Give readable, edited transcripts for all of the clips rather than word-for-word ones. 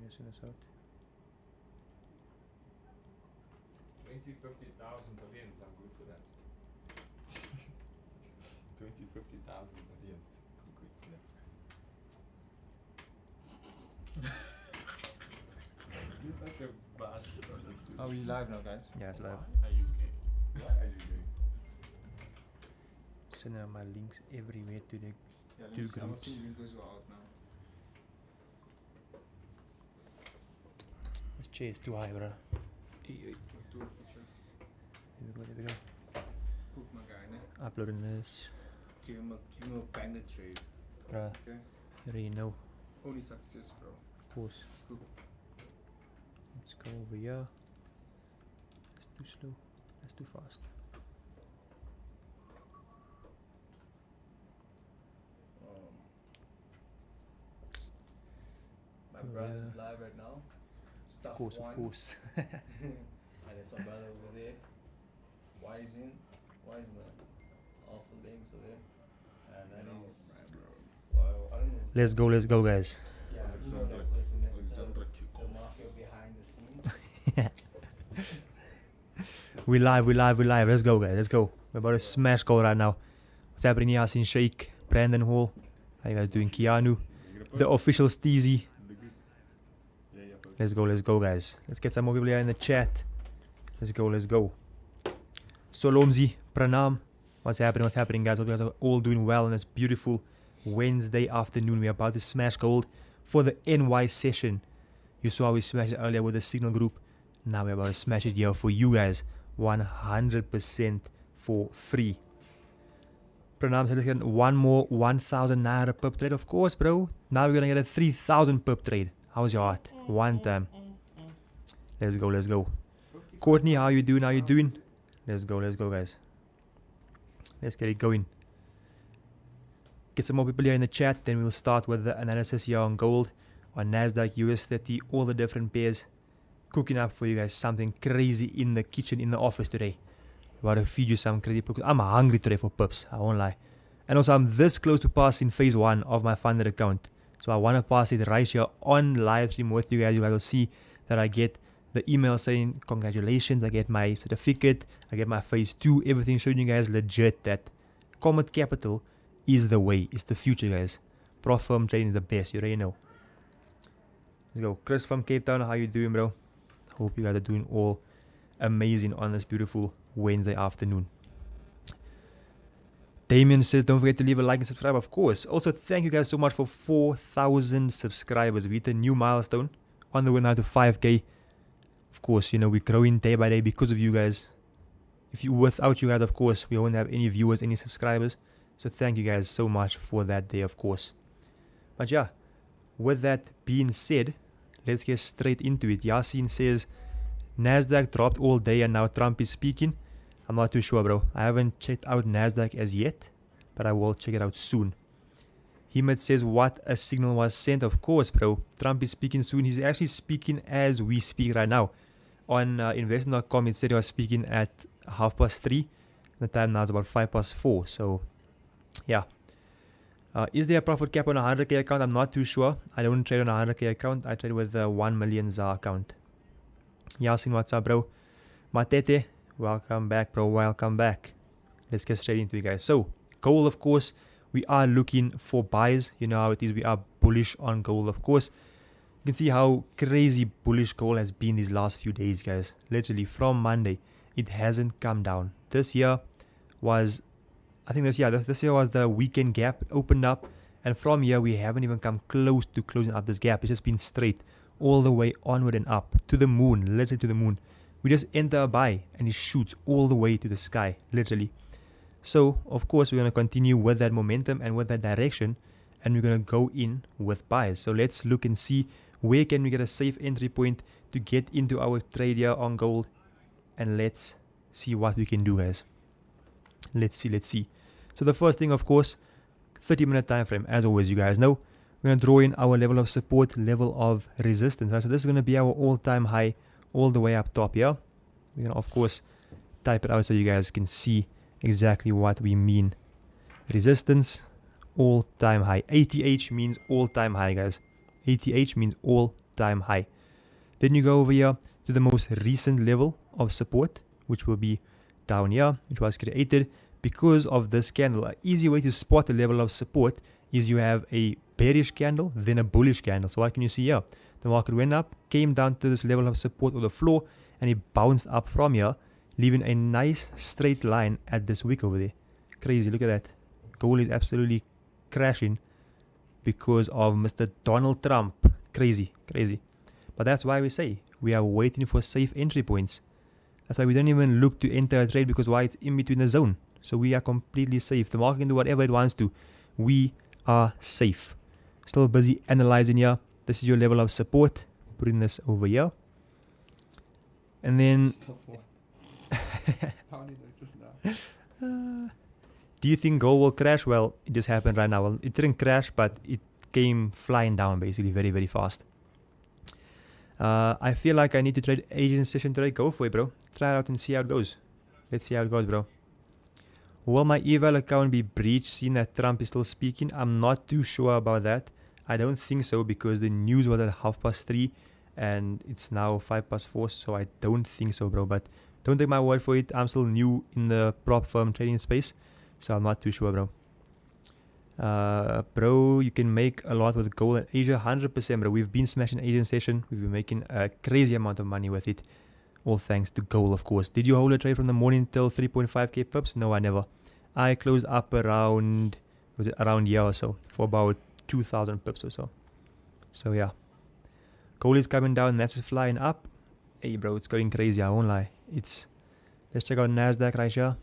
minus in us out. 50,000 billions, I'm good for that. 50,000 billions, I'm good for that. You're such a bastard on this. Are we live now, guys? Yeah, it's live. Why are you gay? What are you doing? Sending out my links everywhere to the Yeah, two I'm groups. seeing link as well out now. This chair is too high, bro. Let's do a picture. There we go. Cook my guy, ne? Uploading this. Give him a banger trade. Bruh, Okay? you already know. Only success, bro. Of course. Scoop. Let's go over here. That's too slow. That's too fast. My Oh, brother's yeah. live right now. Stuff Of course, one. of course. And there's my brother over there. Wiseman. Alpha links over there. And that is. Well, I don't know. Let's go, guys. Yeah, you know Alexander- that person, that's Alexander the Kikov. mafia behind the scenes. We live. Let's go, guys. Let's go. We're about to smash goal right now. What's happening here? Yasin Sheikh, Brandon Hall. How you guys doing? Keanu, the official Steezy. Let's go, guys. Let's get some more people here in the chat. Let's go. Solomzi, Pranam. What's happening, guys? Hope you guys are all doing well on this beautiful Wednesday afternoon. We're about to smash gold for the NY session. You saw how we smashed it earlier with the signal group. Now we're about to smash it here for you guys. 100% for free. Pranam said let's get one more 1,900 pip trade. Of course, bro. Now we're going to get a 3,000 pip trade. How's your heart? One time. Let's go. Courtney, how you doing? Let's go, guys. Let's get it going. Get some more people here in the chat. Then we'll start with the analysis here on gold, on NASDAQ, US30, all the different pairs. Cooking up for you guys something crazy in the kitchen, in the office today. About to feed you some crazy pips. I'm hungry today for pips, I won't lie. And also I'm this close to passing phase 1 of my funded account. So I want to pass it right here on live stream with you guys. You guys will see that I get the email saying congratulations, I get my certificate, I get my phase 2, everything showing you guys legit that Comit Capital is the way, it's the future, guys. Prof firm trading is the best, you already know. Let's go. Chris from Cape Town, how you doing, bro? Hope you guys are doing all amazing on this beautiful Wednesday afternoon. Damien says, don't forget to leave a like and subscribe, of course. Also, thank you guys so much for 4,000 subscribers. We hit a new milestone on the way now to 5K. Of course, you know, we're growing day by day because of you guys. Without you guys, of course, we won't have any viewers, any subscribers. So thank you guys so much for that day, of course. But yeah, with that being said, let's get straight into it. Yasin says, NASDAQ dropped all day and now Trump is speaking. I'm not too sure, bro. I haven't checked out NASDAQ as yet, but I will check it out soon. Himad says, what a signal was sent. Of course, bro. Trump is speaking soon. He's actually speaking as we speak right now. On investing.com, it said he was speaking at 3:30. The time now is about 4:05. So, yeah. Is there a profit cap on a 100K account? I'm not too sure. I don't trade on a 100K account. I trade with the 1 million ZAR account. Yasin, what's up, bro? Matete, welcome back, bro. Welcome back. Let's get straight into it, guys. So, gold, of course, we are looking for buys. You know how it is. We are bullish on gold, of course. You can see how crazy bullish gold has been these last few days, guys. Literally, from Monday, it hasn't come down. This year was... this year was the weekend gap, opened up, and from here we haven't even come close to closing up this gap. It's just been straight all the way onward and up to the moon, literally to the moon. We just enter a buy and it shoots all the way to the sky, literally. So of course we're going to continue with that momentum and with that direction, and we're going to go in with buys. So let's look and see where can we get a safe entry point to get into our trade here on gold, and let's see what we can do, guys. Let's see. So the first thing, of course, 30-minute time frame. As always, you guys know, we're going to draw in our level of support, level of resistance. Right? So this is going to be our all-time high all the way up top here. We're going to, of course, type it out so you guys can see exactly what we mean. Resistance, all-time high. ATH means all-time high, guys. ATH means all all-time high. Then you go over here to the most recent level of support, which will be down here, which was created because of this candle. An easy way to spot a level of support is you have a bearish candle, then a bullish candle. So what can you see here? The market went up, came down to this level of support or the floor, and it bounced up from here, leaving a nice straight line at this wick over there. Crazy, look at that. Gold is absolutely crashing because of Mr. Donald Trump. Crazy, crazy. But that's why we say we are waiting for safe entry points. That's why we don't even look to enter a trade, because why? It's in between the zone. So we are completely safe. The market can do whatever it wants to. We are safe. Still busy analyzing here. This is your level of support. Putting this over here. And then How did I just now? do you think gold will crash? Well, it just happened right now. Well, it didn't crash, but it came flying down basically very, very fast. I feel like I need to trade Asian session today. Go for it, bro. Try it out and see how it goes. Let's see how it goes, bro. Will my eval account be breached seeing that Trump is still speaking? I'm not too sure about that. I don't think so, because the news was at 3:30 and it's now 4:05, so I don't think so, bro. But don't take my word for it. I'm still new in the prop firm trading space, so I'm not too sure, bro. Bro, you can make a lot with gold at Asia. 100%, bro. We've been smashing Asian session. We've been making a crazy amount of money with it. All thanks to gold, of course. Did you hold a trade from the morning till 3.5k pips? No, I never. I closed up around, was it around here or so, for about 2,000 pips or so. So yeah, gold is coming down. That's flying up. Hey, bro, it's going crazy. I won't lie. Let's check out NASDAQ right here.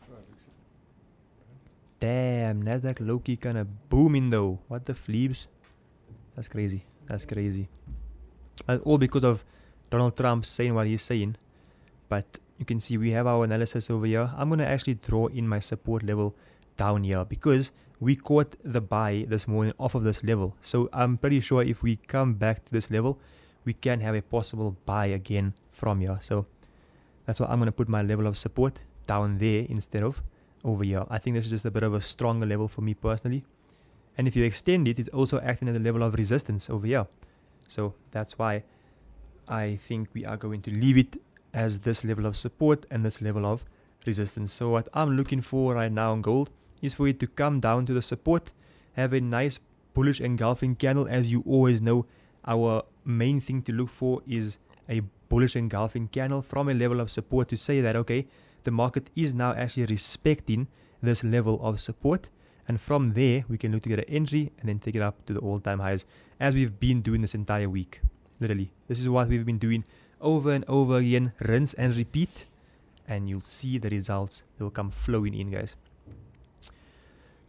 Damn, NASDAQ low-key kind of booming though. What the fleebs? That's crazy. That's crazy. All because of Donald Trump saying what he's saying. But you can see we have our analysis over here. I'm going to actually draw in my support level down here, because we caught the buy this morning off of this level. So I'm pretty sure if we come back to this level, we can have a possible buy again from here. So that's why I'm going to put my level of support down there instead of over here. I think this is just a bit of a stronger level for me personally. And if you extend it, it's also acting at a level of resistance over here. So that's why I think we are going to leave it as this level of support and this level of resistance. So what I'm looking for right now on gold is for it to come down to the support, have a nice bullish engulfing candle. As you always know, our main thing to look for is a bullish engulfing candle from a level of support to say that, okay, the market is now actually respecting this level of support. And from there, we can look to get an entry and then take it up to the all-time highs, as we've been doing this entire week. Literally, this is what we've been doing over and over again, rinse and repeat, and you'll see the results. They'll come flowing in, guys.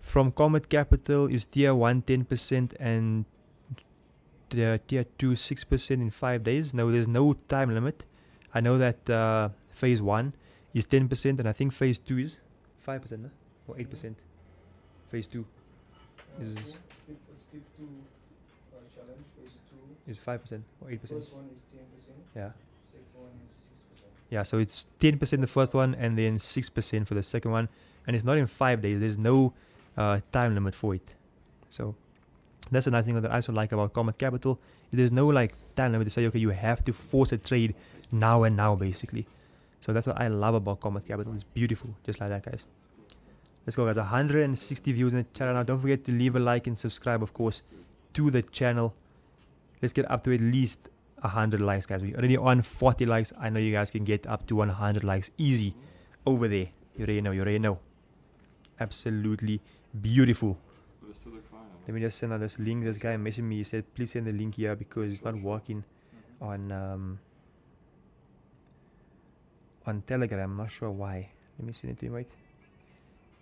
From Comit Capital is tier 1 10% and tier 2 6% in 5 days. No, there's no time limit. I know that phase 1 is 10% and I think phase 2 is 5%, no? Or 8%. Phase 2 is Step 2 challenge, phase 2 is 5% or 8%. First one is 10%. Yeah. Second one is 6%. Yeah, so it's 10% the first one and then 6% for the second one. And it's not in 5 days. There's no time limit for it. So that's another thing that I also like about Comit Capital. There's no like time limit to say, okay, you have to force a trade now and now, basically. So that's what I love about Comit Capital. It's beautiful, just like that, guys. Let's go, guys. 160 views in the channel now. Don't forget to leave a like and subscribe, of course, to the channel. Let's get up to at least 100 likes, guys. We're already on 40 likes. I know you guys can get up to 100 likes easy over there. You already know. You already know. Absolutely beautiful. Let me just send out this link. This guy messaged me. He said, please send the link here because it's not working on Telegram. I'm not sure why. Let me send it to him. Wait.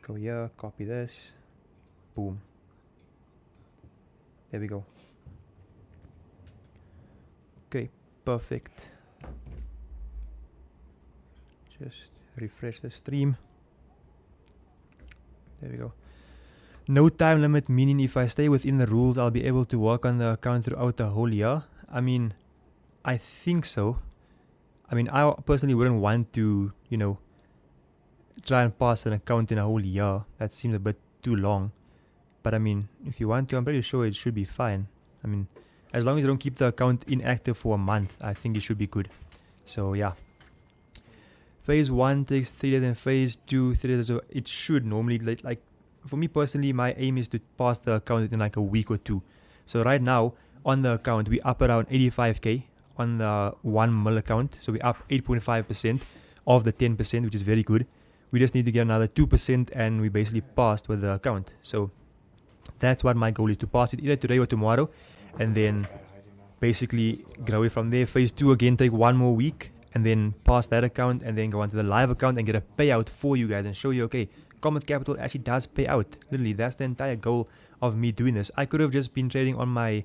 Go here. Copy this. Boom. There we go. Okay. Perfect. Just refresh the stream. There we go. No time limit, meaning if I stay within the rules, I'll be able to work on the account throughout the whole year. I mean, I think so. I mean, I personally wouldn't want to, you know, try and pass an account in a whole year. That seems a bit too long. But I mean, if you want to, I'm pretty sure it should be fine. I mean, as long as you don't keep the account inactive for a month, I think it should be good. So yeah, phase 1 takes 3 days and phase 2 3 days. So it should normally, like for me personally, my aim is to pass the account in like a week or two. So right now on the account, we up around 85k on the 1 mil account. So we up 8.5% of the 10%, which is very good. We just need to get another 2% and we basically passed with the account. So that's what my goal is, to pass it either today or tomorrow, and then basically grow it from there. Phase 2 again, take 1 more week and then pass that account and then go onto the live account and get a payout for you guys and show you, okay, Comit Capital actually does pay out. Literally, that's the entire goal of me doing this. I could have just been trading on my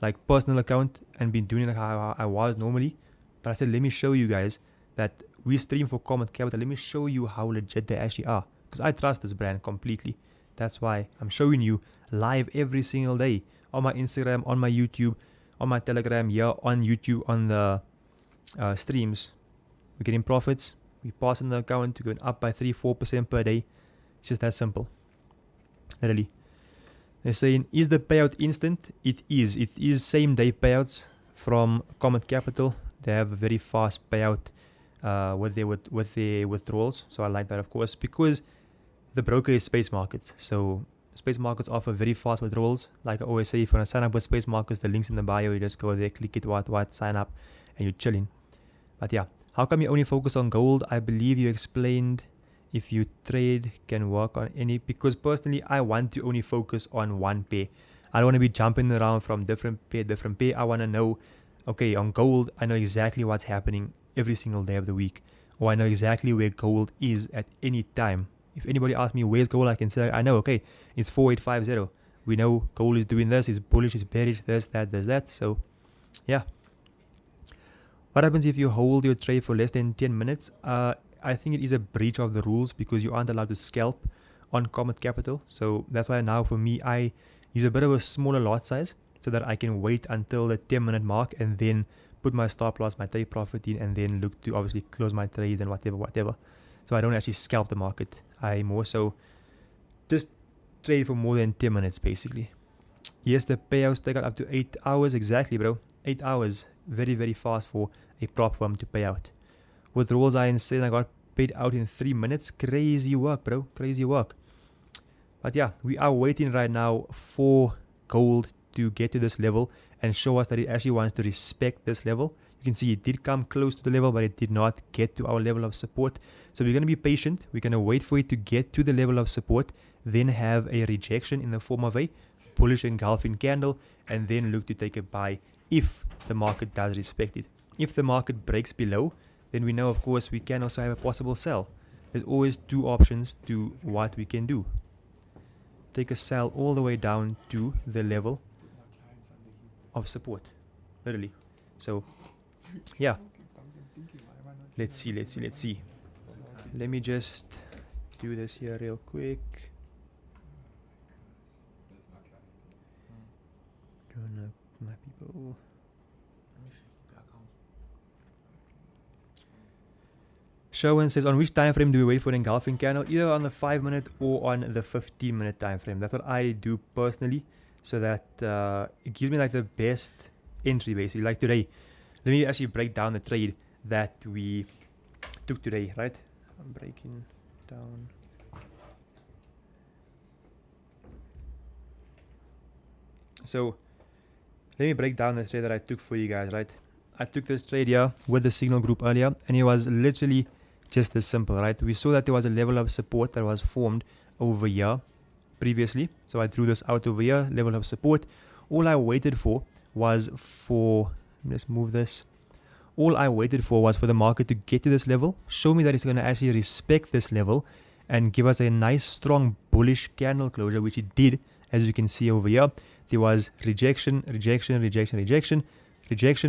like personal account and been doing it like how I was normally, but I said, let me show you guys that we stream for Comit Capital. Let me show you how legit they actually are, because I trust this brand completely. That's why I'm showing you live every single day on my Instagram, on my YouTube, on my Telegram, here on YouTube, on the streams. We're getting profits. We pass in the account. We're going up by 3-4% per day. It's just that simple. Literally. They're saying, is the payout instant? It is. It is same day payouts from Comit Capital. They have a very fast payout with their withdrawals. So I like that, of course, because the broker is Space Markets. So Space Markets offer very fast withdrawals. Like I always say, if you want to sign up with Space Markets, the link's in the bio. You just go there, click it, what, sign up, and you're chilling. But yeah, how come you only focus on gold? I believe you explained if you trade can work on any, because personally I want to only focus on one pair. I don't want to be jumping around from different pair. I want to know, okay, on gold, I know exactly what's happening every single day of the week, or I know exactly where gold is at any time. If anybody asks me where's gold, I can say, I know, okay, it's 4850. We know gold is doing this, it's bullish, it's bearish, this, that. So yeah. What happens if you hold your trade for less than 10 minutes? I think it is a breach of the rules, because you aren't allowed to scalp on Comit Capital. So that's why now for me, I use a bit of a smaller lot size so that I can wait until the 10-minute mark and then put my stop loss, my take profit in, and then look to obviously close my trades and whatever. So I don't actually scalp the market. I more so just trade for more than 10 minutes basically. Yes, the payouts take out up to 8 hours. Exactly, bro. 8 hours. Very, very fast for a prop firm to pay out. Withdrawals, I insane. I got paid out in 3 minutes. Crazy work, bro. Crazy work. But yeah, we are waiting right now for gold to get to this level and show us that it actually wants to respect this level. You can see it did come close to the level, but it did not get to our level of support. So we're going to be patient. We're going to wait for it to get to the level of support, then have a rejection in the form of a bullish engulfing candle, and then look to take a buy if the market does respect it. If the market breaks below, then we know, of course, we can also have a possible sell. There's always two options to what we can do. Take a sell all the way down to the level of support, literally. So yeah, let's see. Let me just do this here real quick. My people. Sherwin says, on which time frame do we wait for an engulfing candle? Either on the 5-minute or on the 15-minute time frame. That's what I do personally, so that it gives me like the best entry basically. Like today, let me actually break down the trade that we took today, right? I'm breaking down. So let me break down the trade that I took for you guys, right? I took this trade here with the signal group earlier, and it was literally just this simple, right? We saw that there was a level of support that was formed over here previously. So I drew this out over here, level of support. All I waited for was let's move this. All I waited for was for the market to get to this level, show me that it's going to actually respect this level, and give us a nice strong bullish candle closure, which it did. As you can see over here, there was rejection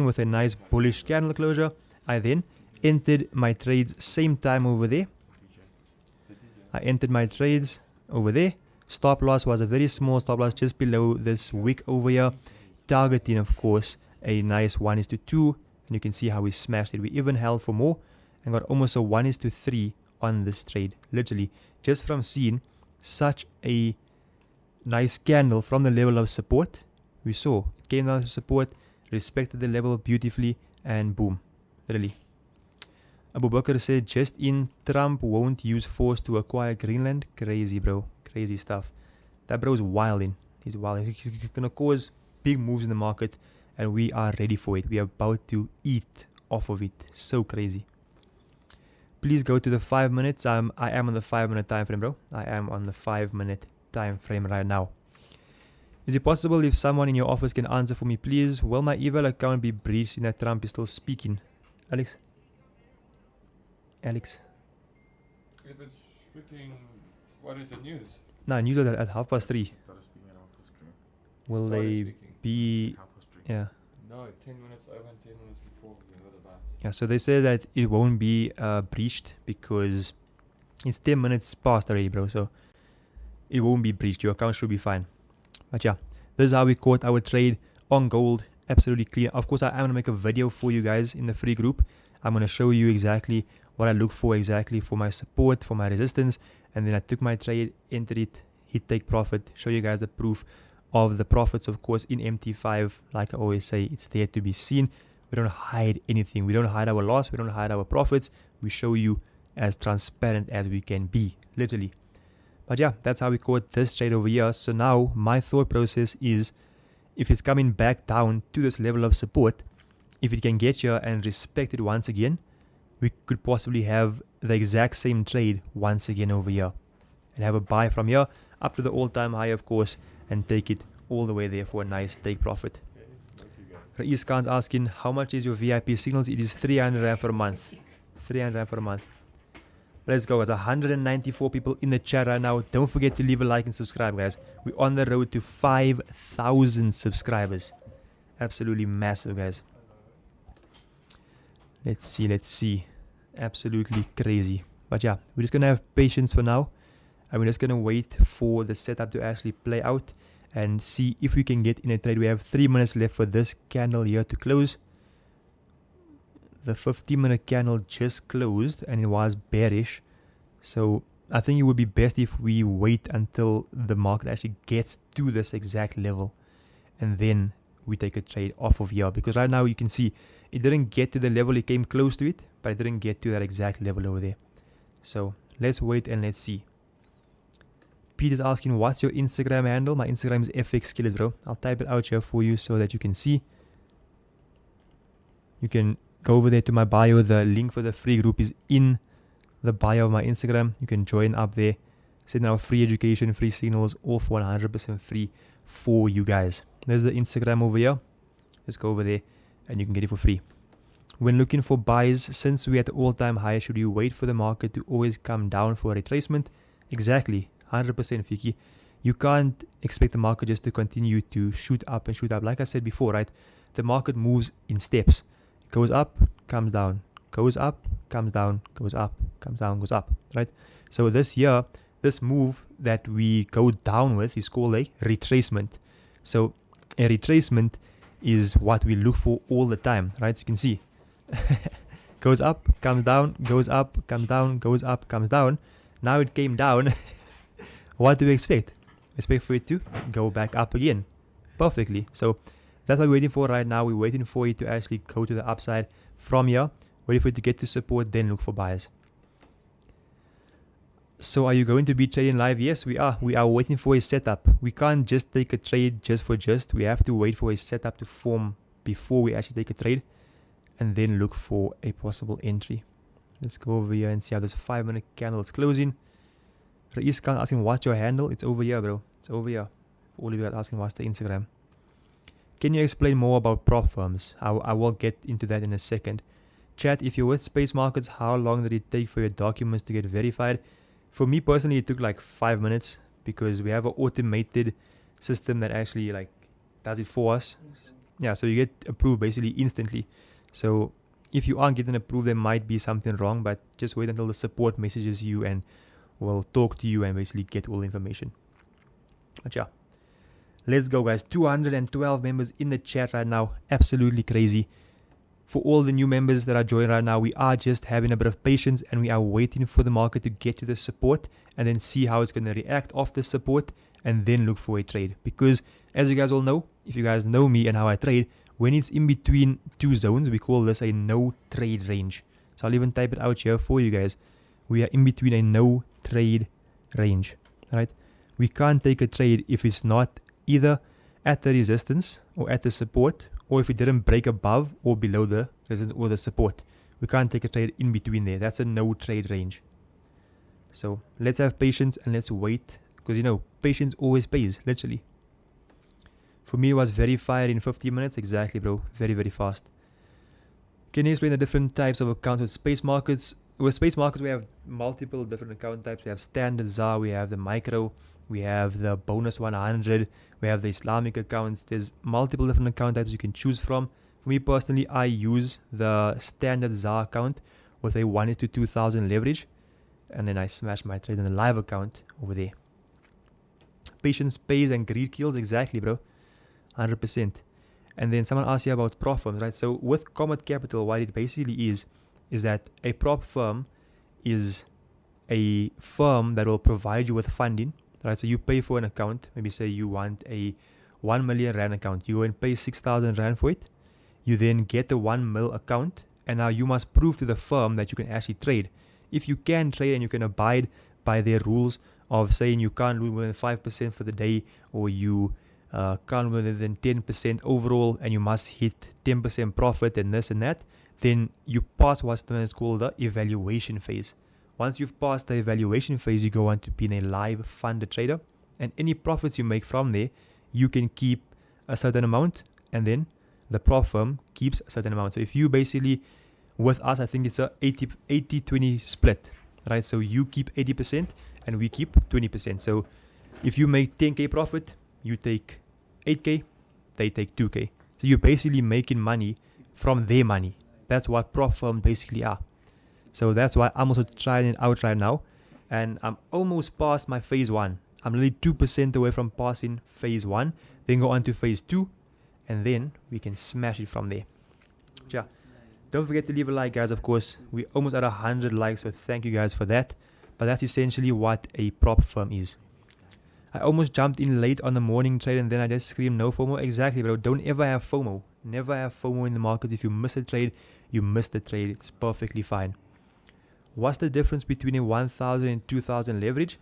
with a nice bullish candle closure. I then entered my trades same time over there. I entered my trades over there. Stop loss was a very small stop loss just below this wick over here, targeting, of course, a nice 1:2, and you can see how we smashed it. We even held for more and got almost a 1:3 on this trade, literally just from seeing such a nice candle from the level of support. We saw it came down to support, respected the level beautifully, and boom, literally. Abu Bakr said, just in, Trump won't use force to acquire Greenland. Crazy, bro. Crazy stuff. That bro's wilding. He's wilding. He's going to cause big moves in the market, and we are ready for it. We are about to eat off of it. So crazy. Please go to the 5 minutes. I am on the 5 minute time frame, bro. I am on the 5 minute time frame right now. Is it possible if someone in your office can answer for me, please? Will my eval account be breached in that Trump is still speaking? Alex? If it's freaking, what is the news? Nah, news at 3:30. Will Started they speaking. be... Yeah. No, 10 minutes over and 10 minutes before we heard about. Yeah, so they say that it won't be breached because it's 10 minutes past already, bro. So it won't be breached. Your account should be fine. But yeah, this is how we caught our trade on gold. Absolutely clear. Of course, I am going to make a video for you guys in the free group. I'm going to show you exactly what I look for exactly for my support, for my resistance. And then I took my trade, entered it, hit take profit, show you guys the proof of the profits, of course, in MT5. Like I always say, it's there to be seen. We don't hide anything. We don't hide our loss. We don't hide our profits. We show you as transparent as we can be, literally. But yeah, that's how we caught this trade over here. So now my thought process is, if it's coming back down to this level of support, if it can get here and respect it once again, we could possibly have the exact same trade once again over here and have a buy from here up to the all-time high, of course, and take it all the way there for a nice take profit. Ra'is Khan's asking, how much is your VIP signals? It is 300 Rand for a month. 300 Rand for a month. Let's go. There's 194 people in the chat right now. Don't forget to leave a like and subscribe, guys. We're on the road to 5,000 subscribers. Absolutely massive, guys. Let's see. Absolutely crazy. But yeah, we're just going to have patience for now. And we're just going to wait for the setup to actually play out and see if we can get in a trade. We have 3 minutes left for this candle here to close. The 50-minute candle just closed and it was bearish. So I think it would be best if we wait until the market actually gets to this exact level. And then we take a trade off of here. Because right now you can see it didn't get to the level. It came close to it, but it didn't get to that exact level over there. So let's wait and let's see. Peter's asking, what's your Instagram handle? My Instagram is FX Killers, bro. I'll type it out here for you so that you can see. You can go over there to my bio. The link for the free group is in the bio of my Instagram. You can join up there. Send out free education, free signals, all for 100% free for you guys. There's the Instagram over here. Just go over there and you can get it for free. When looking for buys, since we're at the all-time high, should you wait for the market to always come down for a retracement? Exactly. 100% Fiki. You can't expect the market just to continue to shoot up and shoot up. Like I said before, right? The market moves in steps. It goes up, comes down, goes up, comes down, goes up, comes down, goes up, right? So this year, this move that we go down with is called a retracement. So a retracement is what we look for all the time, right? You can see. Goes up, comes down, goes up, comes down, goes up, comes down. Now it came down. What do we expect? Expect for it to go back up again. Perfectly. So that's what we're waiting for right now. We're waiting for it to actually go to the upside from here. Waiting for it to get to support, then look for buyers. So are you going to be trading live? Yes, we are. We are waiting for a setup. We can't just take a trade just for just. We have to wait for a setup to form before we actually take a trade. And then look for a possible entry. Let's go over here and see how this 5-minute candle is closing. Ra'is Khan asking, what's your handle? It's over here, bro. It's over here. For all of you that are asking, what's the Instagram? Can you explain more about prop firms? I will get into that in a second. Chat, if you're with Space Markets, how long did it take for your documents to get verified? For me personally, it took like 5 minutes because we have an automated system that actually like does it for us. Yeah, so you get approved basically instantly. So if you aren't getting approved, there might be something wrong, but just wait until the support messages you and will talk to you and basically get all the information. But yeah, let's go, guys. 212 members in the chat right now. Absolutely crazy. For all the new members that are joining right now, we are just having a bit of patience and we are waiting for the market to get to the support and then see how it's going to react off the support and then look for a trade. Because as you guys all know, if you guys know me and how I trade, when it's in between two zones, we call this a no trade range. So I'll even type it out here for you guys. We are in between a no trade range, right? We can't take a trade if it's not either at the resistance or at the support, or if it didn't break above or below the resistance or the support. We can't take a trade in between there. That's a no trade range. So let's have patience and let's wait, because you know, patience always pays, literally. For me, it was verified in 15 minutes. Exactly, bro. Very, very fast. Can you explain the different types of accounts with space markets? With space markets, we have multiple different account types. We have standard ZAR, we have the micro, we have the bonus 100, we have the Islamic accounts. There's multiple different account types you can choose from. For me personally, I use the standard ZAR account with a 1:2000 leverage, and then I smash my trade on the live account over there. Patience pays and greed kills. Exactly, bro. 100%. And then someone asked you about prop firms, right? So with Comit Capital, what it basically is that a prop firm is a firm that will provide you with funding, right? So you pay for an account. Maybe say you want a 1 million rand account. You go and pay 6,000 rand for it. You then get the 1 mil account, and now you must prove to the firm that you can actually trade. If you can trade and you can abide by their rules of saying you can't lose more than 5% for the day, or you can't more than 10% overall, and you must hit 10% profit and this and that, then you pass what's known as called the evaluation phase. Once you've passed the evaluation phase, you go on to being a live funded trader, and any profits you make from there, you can keep a certain amount, and then the prop firm keeps a certain amount. So if you basically, with us, I think it's a 80-20 split, right? So you keep 80% and we keep 20%. So if you make 10k profit, you take 8k, they take 2k. So you're basically making money from their money. That's what prop firms basically are. So that's why I'm also trying it out right now, and I'm almost past my phase 1. I'm only 2% away from passing phase 1, then go on to phase 2, and then we can smash it from there. Yeah. Don't forget to leave a like, guys. Of course, we're almost at 100 likes, so thank you guys for that. But that's essentially what a prop firm is. I almost jumped in late on the morning trade, and then I just screamed no FOMO. Exactly, bro. Don't ever have FOMO. Never have FOMO in the markets. If you miss a trade, you miss the trade. It's perfectly fine. What's the difference between a 1,000 and 2,000 leverage?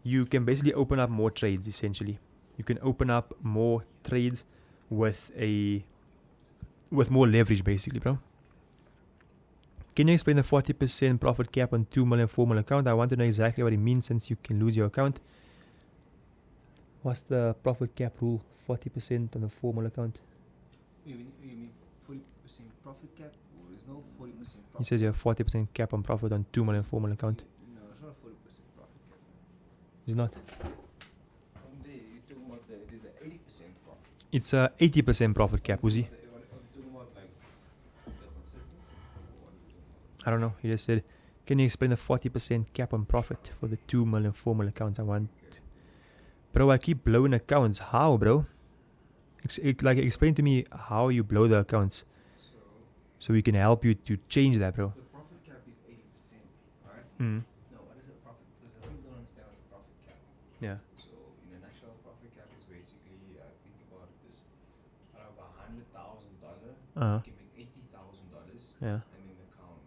You can basically open up more trades, essentially. You can open up more trades with more leverage, basically, bro. Can you explain the 40% profit cap on 2 million, 4 million account? I want to know exactly what it means, since you can lose your account. What's the profit cap rule? 40% on the 4 million account. You mean 40% profit cap, or there's no 40% profit? He says you have 40% cap on profit on 2 million, 4 million account. No, it's not 40% profit cap. It's not. On there, you're talking about there's an 80% profit. It's a 80% profit cap, Uzi. Are you talking about like the consistency? Or what are you talking about? I don't know. He just said, can you explain the 40% cap on profit for the 2 million, 4 million accounts? I want. Bro, I keep blowing accounts. How, bro? Explain to me how you blow the accounts, so we can help you to change that, bro. The profit cap is 80%, right? Mm. No, what is a profit? Because people don't understand what's a profit cap. Yeah. So, in a nutshell, profit cap is basically, think about this, out of $100,000, Uh-huh. you can make $80,000, Yeah. and then the account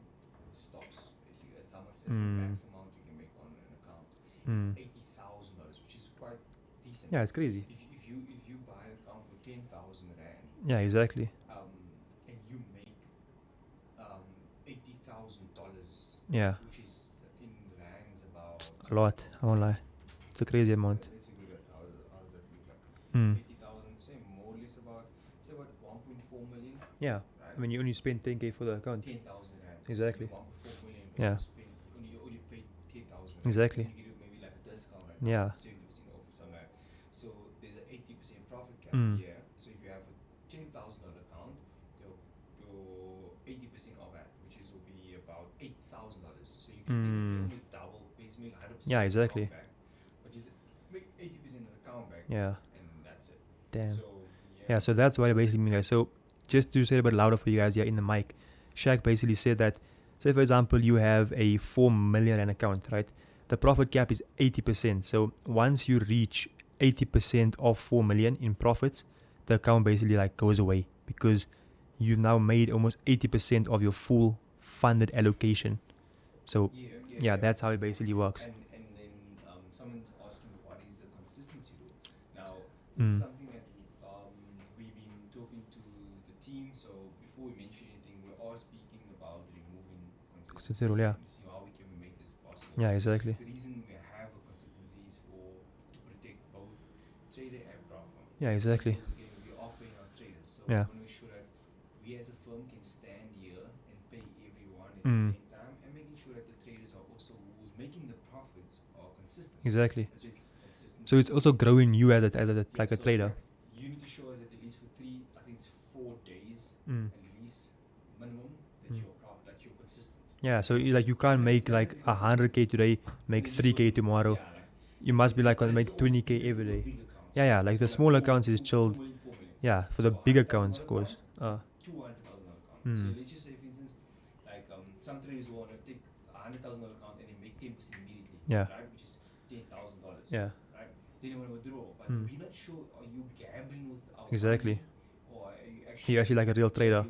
stops. Basically, that's how much. That's the max amount you can make on an account. Mm. It's $80,000, which is quite decent. Yeah, it's crazy. If you buy an account for 10,000 rand, Yeah, exactly. and you make $80,000, Yeah, which is in rands about a lot. I won't lie. It's a crazy amount. Let's see how does that look like? Mm. 80,000, say more or less about 1.4 million. Yeah. Right? I mean, you only spend 10k for the account. 10,000 rand. Exactly. 1.4 million. Yeah. You only paid 10,000. Exactly. You get maybe like a discount, right? Yeah. 70% off or something like that. So there's an 80% profit cap Mm. here. So if you have a $10,000 account, your 80% of that, which is will be about $8,000. So you can almost double, basically 100%. Yeah, exactly. Back, but just make 80% of the account back. Yeah. And that's it. Damn. So Yeah, so that's what it basically means, guys. So just to say it a bit louder for you guys here in the mic, Shaq basically said that, say for example, you have a 4 million rand account, right? The profit cap is 80%. So once you reach 80% of 4 million in profits, the account basically like goes away because you've now made almost 80% of your full funded allocation. So yeah, that's how it basically works. And then someone's asking what is the consistency rule. Now this is something that we've been talking to the team. So before we mention anything, we are speaking about removing consistency rule, yeah. to see how we can make this possible. Yeah, exactly. The reason we have a consistency is to protect both trader and platform. Yeah, exactly. Because again, we are paying our traders, so Yeah. we want to make sure that we as a firm can stand here and pay everyone at the same time, and making sure that the traders are also who's making the profits are consistent. Exactly. So it's consistent. So it's also growing you as a like a So trader. it's like you need to show us that at least for 4 days Mm. at least minimum that you're consistent. Yeah, so you can't make like 100k today, make 3k tomorrow. Yeah, You must be like this make is all- 20k this is every the day. big accounts. Yeah, like the So small 4 accounts is 4 chilled. million, 4 million. Yeah, for the So big $100,000 accounts, of course. $200,000 account. So Mm. let's just say, for instance, like some traders will want to take $100,000 account and then make 10% immediately. Yeah. Right, which is $10,000. Yeah, Right. Then you want to withdraw, but Mm. we're not sure. Are you gambling with our Exactly. money, or are you actually you're actually like a real trader.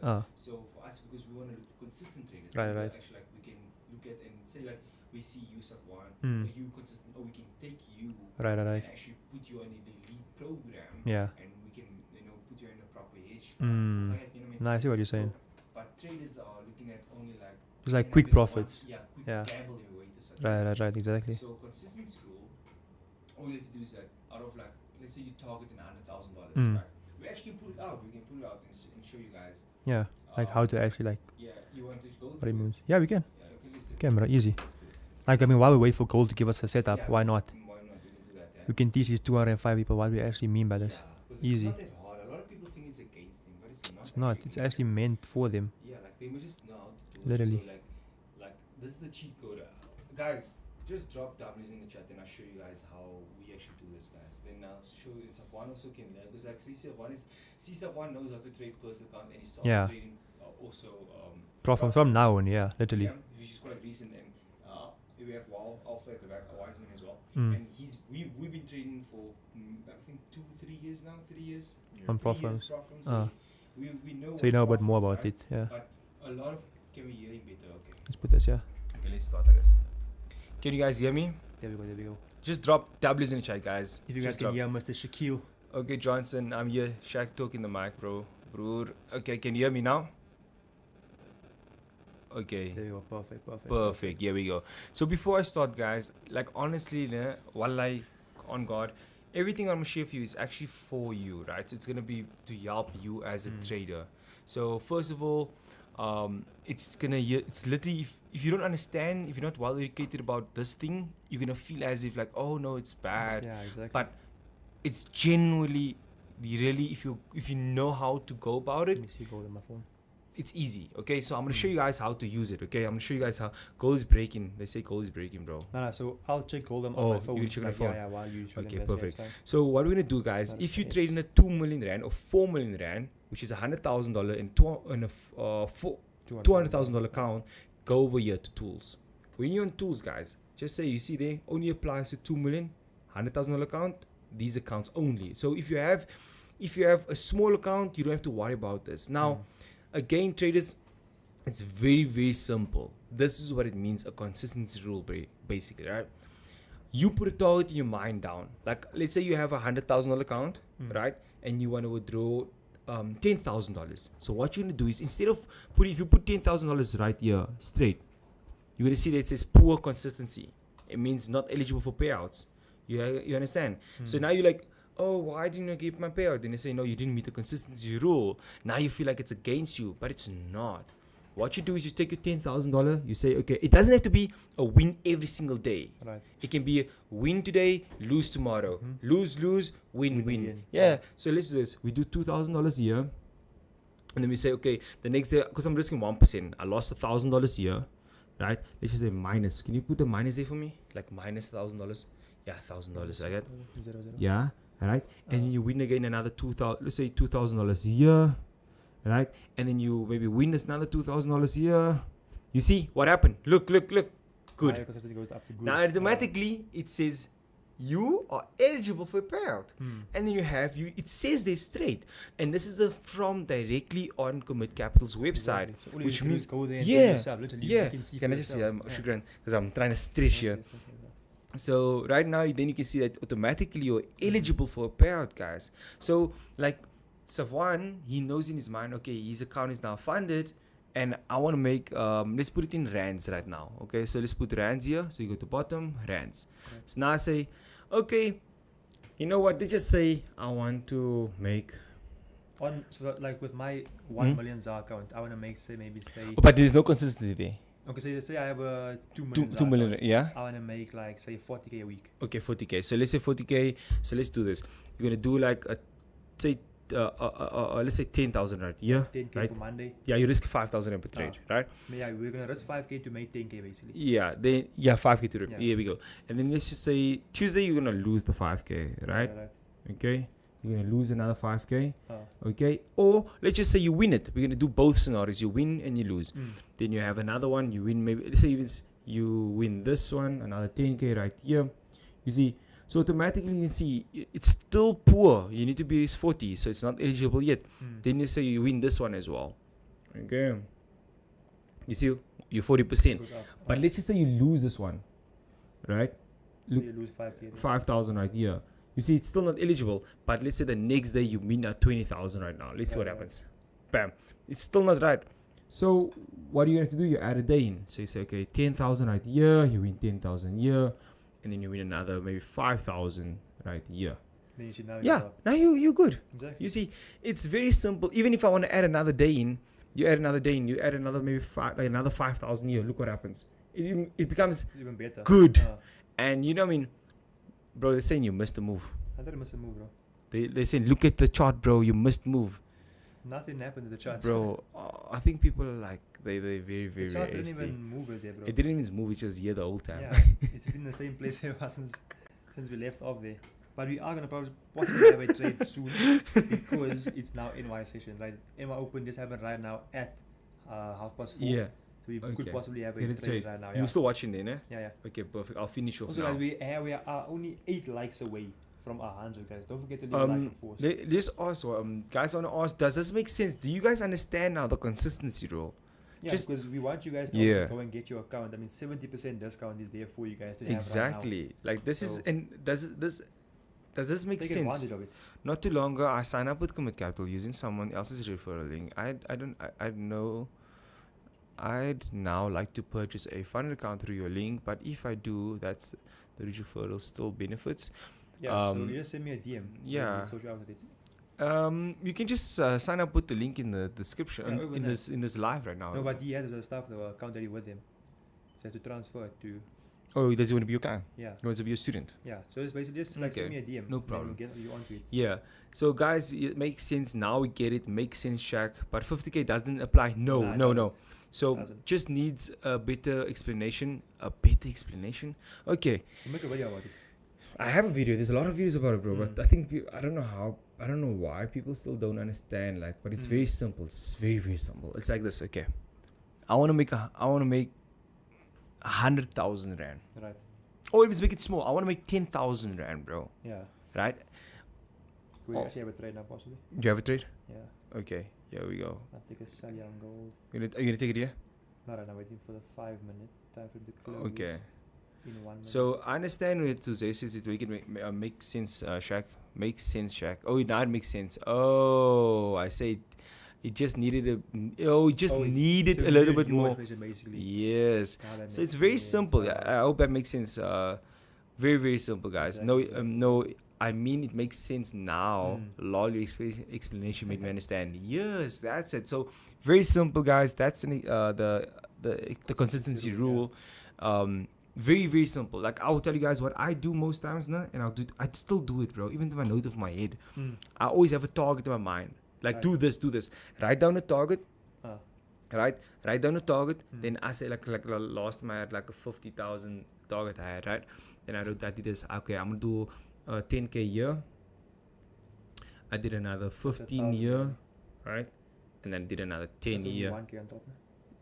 Ah, So for us, because we want to look for consistent traders, Right, these are right. actually like we can look at and say like we see you Safwaan, Mm. are you consistent, or we can take you right. and actually put you in the elite program, Yeah. and we can put you in a proper hedge fund, stuff like that. You know what I mean? No, I see what you're saying. So, but traders are looking at only like It's like can quick have it one- profits. Yeah, quick Yeah. gamble their way to success. Right, exactly. So consistency rule, all you have to do is that out of like, let's say you target $100,000, Mm. right? We actually can put it out. We can put it out and show you guys. Yeah, like how to actually like Yeah, you want to go what it through it? means. Yeah, we can. Yeah, okay, let's do it. Camera, easy. Let's do it. Like I mean, while we wait for Gold to give us a setup, Yeah, why not? Why not? We can do that. Yeah. We can teach these 205 people what we actually mean by this. Yeah, 'cause Easy. It's not that hard. A lot of people think it's against them, but it's not. It's not. It's against actually them. meant for them. Yeah, like they must just know how to do Literally. it. So like this is the cheat code. Guys, just drop W's in the chat and I'll show you guys how we actually do this, guys. Then I'll show you. Safwaan also can learn because like Safwaan knows how to trade first accounts and he started Yeah. trading also. From now on, yeah, literally. Yeah, which is quite recent, and we have Alpha at the back, Wiseman as well, Mm. and we've been trading for I think 3 years now, 3 years. On 3 prop years firms. prop firms, Ah. so we know. So you know a what's bit more prop about firms, it, yeah. But a lot of can we hear him better? Okay. Let's put this, yeah. Okay, let's start, I guess. Can you guys hear me? There we go. Just drop W's in the chat, guys. If you guys Just can drop. hear Mr. Shaquille. Okay, Johnson, I'm here. Shaq talking the mic, bro. Okay, can you hear me now? Okay. There you go, perfect. Perfect. Here we go. So before I start, guys, like honestly, wallahi, on God, everything I'm gonna share for you is actually for you, right? So it's gonna be to help you as a trader. So first of all, it's literally if you don't understand, if you're not well educated about this thing, you're gonna feel as if like, oh no, it's bad. Yeah, exactly. But it's genuinely, really, if you know how to go about it, Let me see Gold on my phone. it's easy. Okay, so I'm gonna show you guys how to use it. Okay, I'm gonna show you guys how gold is breaking. They say gold is breaking, bro. No, so I'll check Gold on Oh, my phone. you check on the phone. Yeah, while you show Okay, them, perfect. that's fine. So what we're gonna do, guys, Not if you finished. trade in a 2 million rand or 4 million rand, which is $100,000 in a $200,000 account, go over here to tools. When you're on tools, guys, just say you see there only applies to 2 million, $100,000 account. These accounts only. So if you have a small account, you don't have to worry about this. Now, again, traders, it's very, very simple. This is what it means, a consistency rule, basically, right? You put a target in your mind down. Like, let's say you have a $100,000 account, right? And you want to withdraw $10,000. So what you're going to do is, instead of if you put $10,000 right here, straight, you're going to see that it says poor consistency. It means not eligible for payouts. You understand? So now you're like, oh, why didn't you give my payout? Then they say, no, you didn't meet the consistency rule. Now you feel like it's against you, but it's not. What you do is you take your $10,000, you say, okay, it doesn't have to be a win every single day. Right. It can be a win today, lose tomorrow. Lose, win. Win. Yeah, so let's do this. We do $2,000 here. And then we say, okay, the next day, because I'm risking 1%, I lost $1,000 here, right? Let's just say minus. Can you put the minus there for me? Like minus $1,000. Yeah, $1,000 like that. 0, 0. Yeah, right. And then you win again another let's say $2,000 here, right? And then you maybe win this another $2,000 here. You see what happened? Look. Good. Consistency goes up to good. Now automatically it says you are eligible for a payout. And then you have it says there straight, and this is from directly on Commit Capital's website, Exactly. So all you which need to do means is go there and yeah, do it yourself. Literally, yeah. you can see Can for I just say yourself. shukran, because I'm trying to stress here. So right now, then you can see that automatically you're eligible for a payout, guys. So like Safwaan, he knows in his mind, okay, his account is now funded, and I want to make let's put it in rands right now. Okay, so let's put rands here. So you go to bottom, rands. Okay. So now I say, okay, you know what? Let's just say I want to make. So like with my 1 million ZAR account, I want to make say But there's no consistency there. okay, say I have a 2 million. 2 million, yeah. I want to make like say 40k a week. Okay, 40k. So let's say 40k. So let's do this. You're gonna do like a say let's say 10,000 right? Yeah. 10k right? for Monday. Yeah, you risk 5,000 per trade, right? Yeah, we're gonna risk 5k to make 10k basically. Yeah, then 5k to Yeah. here we go. And then let's just say Tuesday you're gonna lose the 5k, right? Okay. You're gonna lose another 5k. Okay. Or let's just say you win it. We're gonna do both scenarios. You win and you lose. Then you have another one. You win maybe. Let's say you win this one, another 10k right here. You see. So automatically you see it's still poor. You need to be 40, so it's not eligible yet. Then you say you win this one as well. Okay. You see, you're 40%. But let's just say you lose this one, right? Look, you lose 5k. 5,000 right here. You see, it's still not eligible. But let's say the next day you win at 20,000 right now. Let's see what happens. Bam. It's still not right. So what are you going to do? You add a day in. So you say, okay, 10,000 right here. You win 10,000 here. And then you win another maybe 5,000 right here. Then you should now Now you're good. Exactly. You see, it's very simple. Even if I want to add another day in, you add another day in, you add another maybe another 5,000 here. Look what happens. It becomes even better. Good. And you know what I mean, bro, they're saying you missed the move. I thought I missed a move, bro. They're saying, look at the chart, bro, you missed move. Nothing happened to the charts. Bro, I think people are like, they're very, very, the chart very didn't hasty. even move as yet, bro. It didn't even move, it was here the whole time. Yeah, it's been the same place ever since we left off there. But we are going to possibly have a trade soon because it's now NY session, right? NY Open just happened right now at 4:30. Yeah. So we could possibly have a Get it trade straight. right now. You're still watching then, eh? Yeah. Okay, perfect. I'll finish off Also, now. guys, we are only 8 likes away from 100, guys. Don't forget to leave a like and force. Let's also, guys, I want to ask, does this make sense? Do you guys understand now the consistency rule? Yeah, just- because we want you guys to Yeah. go and get your account. I mean, 70% discount is there for you guys to Exactly. Like this is, So- and does this make have right now. Take sense? advantage of it. Not too long ago, I signed up with Commit Capital using someone else's referral link. I'd now like to purchase a funded account through your link, but if I do, that's the referral still benefits. Yeah, so you just send me a DM. yeah. Social outlet. You can just sign up with the link in the description Yeah, over in there. this live right now. No, but he has the stuff, the account already with him. So you have to transfer it to. Oh, does he want to be your client? Yeah. He wants to be a student. Yeah. So it's basically just like send Okay, me a DM. no then problem. we'll get you onto it. Yeah. So guys, it makes sense now. We get it. Makes sense, Shaq. But 50k doesn't apply. Nah, it No. doesn't. So Doesn't. just needs a better explanation. A better explanation. Okay. We'll make a video about it. I have a video. There's a lot of videos about it, bro. But I think I don't know why people still don't understand. Like, but it's very simple. It's very, very simple. It's like this. Okay. I want to make 100,000 rand. Right. Or let's make it small. I want to make 10,000 rand, bro. Yeah. Right? Could we Oh. actually have a trade now, possibly? Do you have a trade? Yeah. Okay. Here we go. I'll take a sell on gold. Are you gonna take it here? Not right now, waiting for the 5-minute time for the close. Okay. In 1 minute. So I understand what Tuesday says it make sense, Shaq. Makes sense, Shaq. Oh, now it makes sense. Oh, I say it just needed needed So a little you bit your more. explanation, basically. Yes. Now that So makes it's very sense. simple. Yeah, I hope that makes sense. Very, very simple, guys. Exactly. No. I mean, it makes sense now. Mm. Lol, your explanation made me understand. Yes, that's it. So very simple, guys. That's the consistency rule. Very, very simple. Like I will tell you guys what I do most times now, and I still do it, bro. Even though I know it off my head, I always have a target in my mind. Like Right. do this. Write down a target. Ah. Right. Write down a target. Then I say like the last time I had like a 50,000 target I had, right? Then I wrote I did this. Okay, I'm gonna do 10k year. I did another 15 year, right? And then did another 10 That's only year. 1K on top.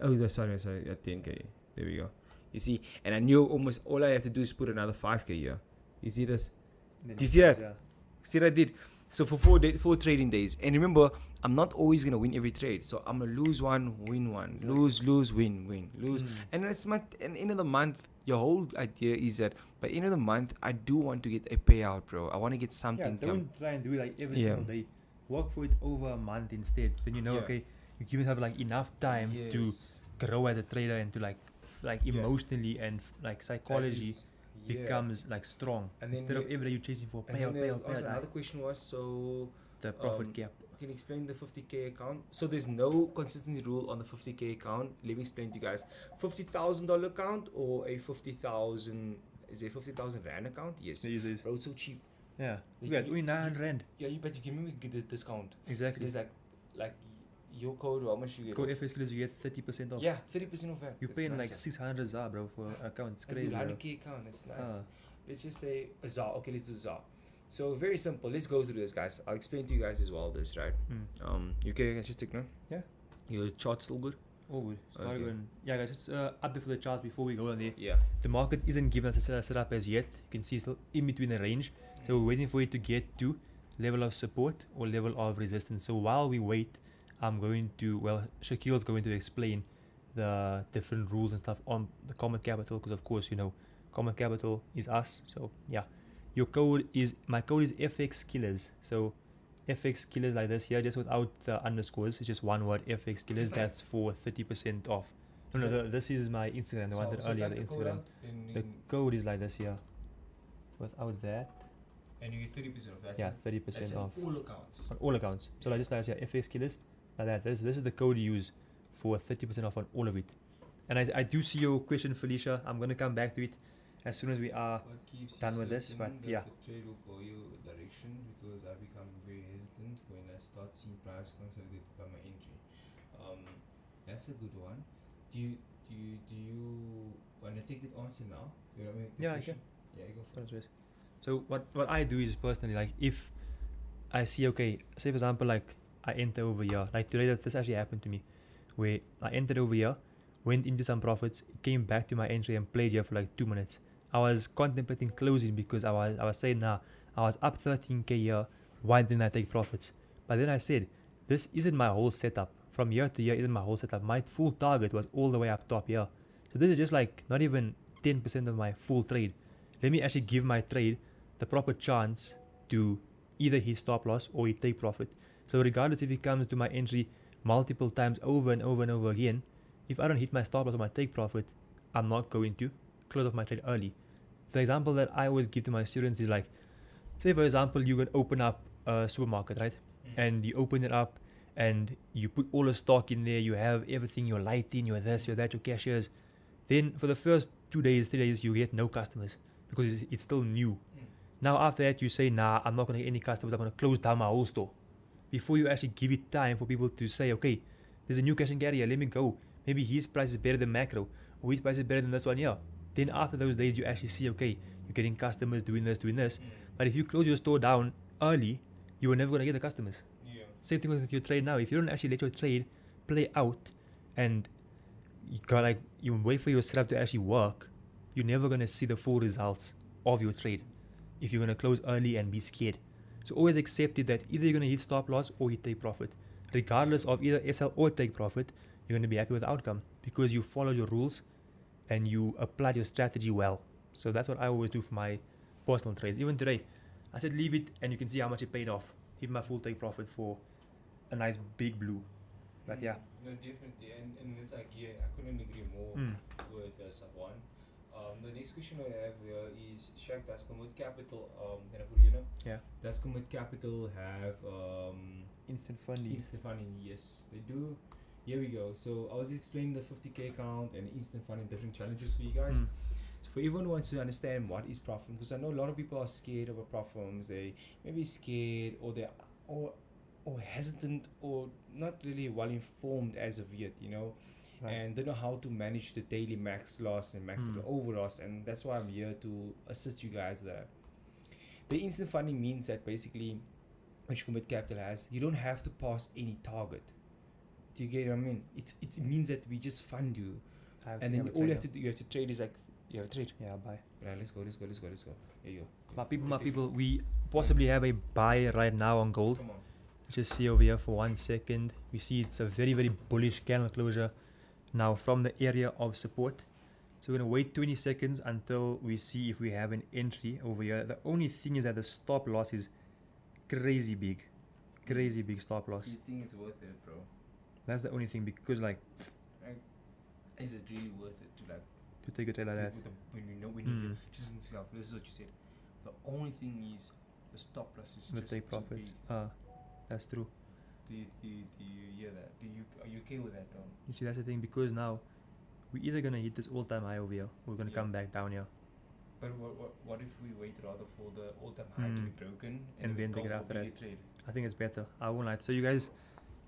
Oh, sorry, 10k. There we go. You see, and I knew almost all I have to do is put another 5k here. You see this? Then Do you see that? yeah. See what I did? So for 4 trading days, and remember, I'm not always gonna win every trade. So I'm gonna lose one, win one, Exactly. lose, win, lose. Mm. And it's my and end of the month. Your whole idea is that by end of the month, I do want to get a payout, bro. I want to get Yeah, something. don't try and do it like every Yeah. single day. Work for it over a month instead. So then you know, Yeah. okay, you give yourself like enough time to grow as a trader and to like Yeah. emotionally and like psychology becomes like strong. And then Instead of every day you're chasing for payout. Another question was, so The profit cap. can you explain the 50k account? So there's no consistency rule on the 50k account. Let me explain to you guys. $50,000 account or a 50,000, is it a 50,000 rand account? Yes. Yes. Bro, it's so cheap. Yeah. Like You guys, you- only 900 rand. Yeah, but you can maybe get the discount. So Exactly. there's like your code, how much you get? Go off? FX Killers, you get 30% off. Yeah, 30% of that. You're That's paying nice, like 600 ZAR, bro, for an account. It's That's crazy. a Bro. 100k account. That's nice. Ah. Let's just say a ZAR. Okay, let's do ZAR. So very simple. Let's go through this, guys. I'll explain to you guys as well. This, right? You can just take now. Yeah. Your chart's still good. Oh, good. It's not Okay. even. Yeah, guys, just update for the charts before we go on there. Yeah. The market isn't giving us a setup as yet. You can see it's still in between the range. So we're waiting for it to get to level of support or level of resistance. So while we wait, Shaquille's going to explain the different rules and stuff on the Comit Capital, because of course, you know, Comit Capital is us. So yeah, my code is FX Killers. So FX Killers like this here, just without the underscores. It's just one word, FX Killers. Just like- That's for 30% off. So- This is my Instagram, the one that earlier, the Instagram. The code is like this here. Without that, and you get 30% of that. yeah, 30% off all accounts. on all accounts. So like just like this here, FX Killers, like that. This is the code you use for 30% off on all of it. And I do see your question, Felicia. I'm gonna come back to it as soon as we are. What keeps done with this, but yeah. The trade will go your direction, because I become very hesitant when I start seeing price consolidate by my entry. That's a good one. Do you want to take that answer now? You know what I mean? The Yeah, I question? Yeah, you go for it. So what I do is personally, like, if I see, okay, say for example, like I enter over here, like today this actually happened to me, where I entered over here, went into some profits, came back to my entry and played here for like 2 minutes. I was contemplating closing because I was saying, nah, I was up 13k here, why didn't I take profits? But then I said, this isn't my whole setup. From year to year isn't my whole setup. My full target was all the way up top here. So this is just like not even 10% of my full trade. Let me actually give my trade the proper chance to either hit stop loss or hit take profit. So regardless if he comes to my entry multiple times over and over and over again, if I don't hit my stop loss or my take profit, I'm not going to close off my trade early. The example that I always give to my students is like, say for example, you can open up a supermarket, right? And you open it up and you put all the stock in there, you have everything, your lighting, your this, your that, your cashiers. Then for the first 2 days, 3 days, you get no customers because it's still new. Now after that, you say, nah, I'm not going to get any customers, I'm going to close down my whole store. Before you actually give it time for people to say, okay, there's a new cash and carry here, let me go. Maybe his price is better than macro, or his price is better than this one here. Then after those days, you actually see, okay, you're getting customers doing this. But if you close your store down early, you are never going to get the customers. Yeah. Same thing with your trade now. If you don't actually let your trade play out and you wait for your setup to actually work, you're never going to see the full results of your trade if you're going to close early and be scared. So always accept it that either you're going to hit stop loss or hit take profit. Regardless of either SL or take profit, you're going to be happy with the outcome because you follow your rules and you applied your strategy well. So that's what I always do for my personal trades. Even today, I said leave it and you can see how much it paid off. Hit my full take profit for a nice big blue. But yeah. No, definitely. And this idea, I couldn't agree more with Safwaan. The next question I have here is, Shaq, does Comit Capital, can I put it here now? Yeah. Does Comit Capital have Instant funding. instant funding? Yes, they do. Here we go. So I was explaining the 50k account and instant funding, different challenges for you guys. So for everyone who wants to understand what is prop firm, because I know a lot of people are scared of prop firms. They may be scared or they're or hesitant or not really well informed as of yet, you know. Right. And don't know how to manage the daily max loss and max over loss, and that's why I'm here to assist you guys there. The instant funding means that basically, which Comit Capital has, you don't have to pass any target. Do you get what I mean? It means that we just fund you, and then all you have to do, you have to trade is like You have a trade. Yeah, buy. Right, let's go. Here you go. My people, we possibly have a buy right now on gold. Come on. Just see over here for 1 second. We see it's a very, very bullish candle closure now from the area of support. So we're going to wait 20 seconds until we see if we have an entry over here. The only thing is that the stop loss is crazy big. Crazy big stop loss. You think it's worth it, bro? That's the only thing, because like Is it really worth it to like to take a trade like that? when you Mm. just yourself? This is what you said. The only thing is the stop loss is The just take too profits. big. That's true. Do you hear that? Are you okay with that though? You see, that's the thing, because now we're either gonna hit this all-time high over here, or we're gonna Yeah. come back down here. But what if we wait rather for the all-time high to be broken And then we take it go after for that. bigger trade? I think it's better. I won't lie. So you guys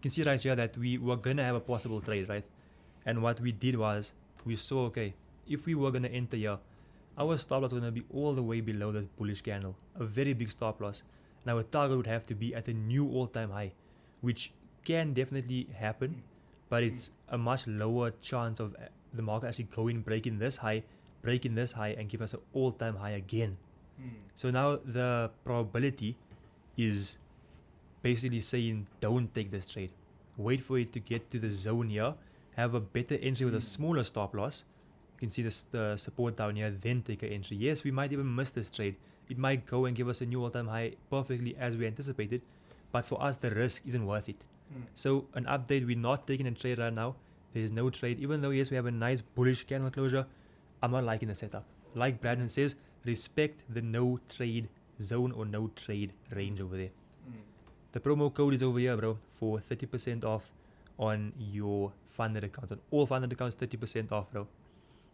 can see right here that we were gonna have a possible trade, right? And what we did was we saw, okay, if we were gonna enter here, our stop loss was gonna be all the way below this bullish candle, a very big stop loss. And our target would have to be at a new all-time high, which can definitely happen, but it's a much lower chance of the market actually going breaking this high, and give us an all-time high again. So now the probability is basically saying don't take this trade. Wait for it to get to the zone here, have a better entry with a smaller stop loss. You can see the support down here, then take an entry. Yes, we might even miss this trade. It might go and give us a new all-time high perfectly as we anticipated, but for us the risk isn't worth it. So an update, we're not taking a trade right now. There's no trade, even though yes we have a nice bullish candle closure. I'm not liking the setup. Like Brandon says, respect the no trade zone or no trade range over there. The promo code is over here, bro, for 30% off on your funded account. On all funded accounts, 30% off, bro.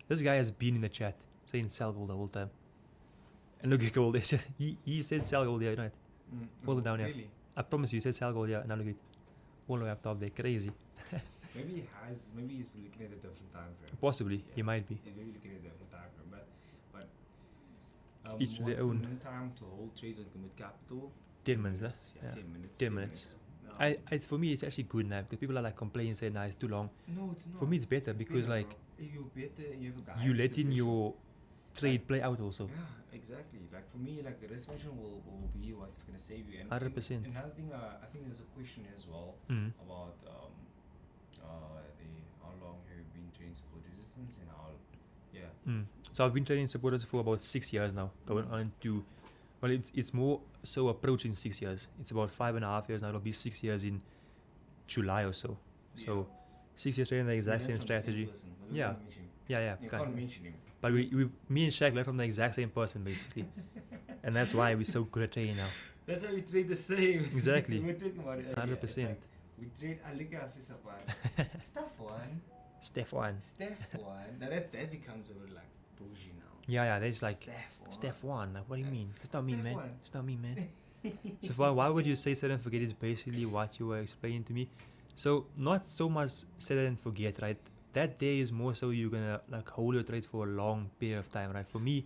This guy has been in the chat saying sell gold the whole time. And look at gold. he said sell gold here, right? All the way down here. Really? I promise you, he said sell gold here. And now look at it. All the way up top there. Crazy. Maybe he's looking at a different time frame. Possibly. Yeah. He might be. He's maybe looking at a different time frame, but Each to their what's own. the minimum time to hold trades on Comit Capital? 10 minutes, Yeah, yeah. 10 minutes. 10 minutes. No. For me, it's actually good now, because people are like complaining, saying, nah, it's too long. No, it's not. For me, it's better, It's because better, like bro. You better. You have a guy. you who's let the in best. your trade play out also. Yeah, exactly. Like for me, like the risk management will be what's gonna save you. And 100%. Another thing, I think there's a question as well Mm. about how long have you been trading support resistance and how So I've been trading supporters for about 6 years now, going on to, well, it's more so approaching 6 years. It's about 5.5 years now. It'll be 6 years in July or so. So 6 years trading the exact same strategy. Yeah. Yeah, You kind can't of. mention him. But me and Shaq learned from the exact same person basically, and that's why we're so good at trading now. That's why we trade the same. Exactly. We were talking about it. 100%. We trade Alika Safwaan. Safwaan. Safwaan. Safwaan. Now that becomes a little like bougie now. Yeah, that's like Safwaan. Like, what do you mean? It's not me, man. It's not me, man. Safwaan, why would you say set and forget? Is basically what you were explaining to me. So not so much set and forget, right? That day is more so you're gonna like hold your trades for a long period of time, right? For me,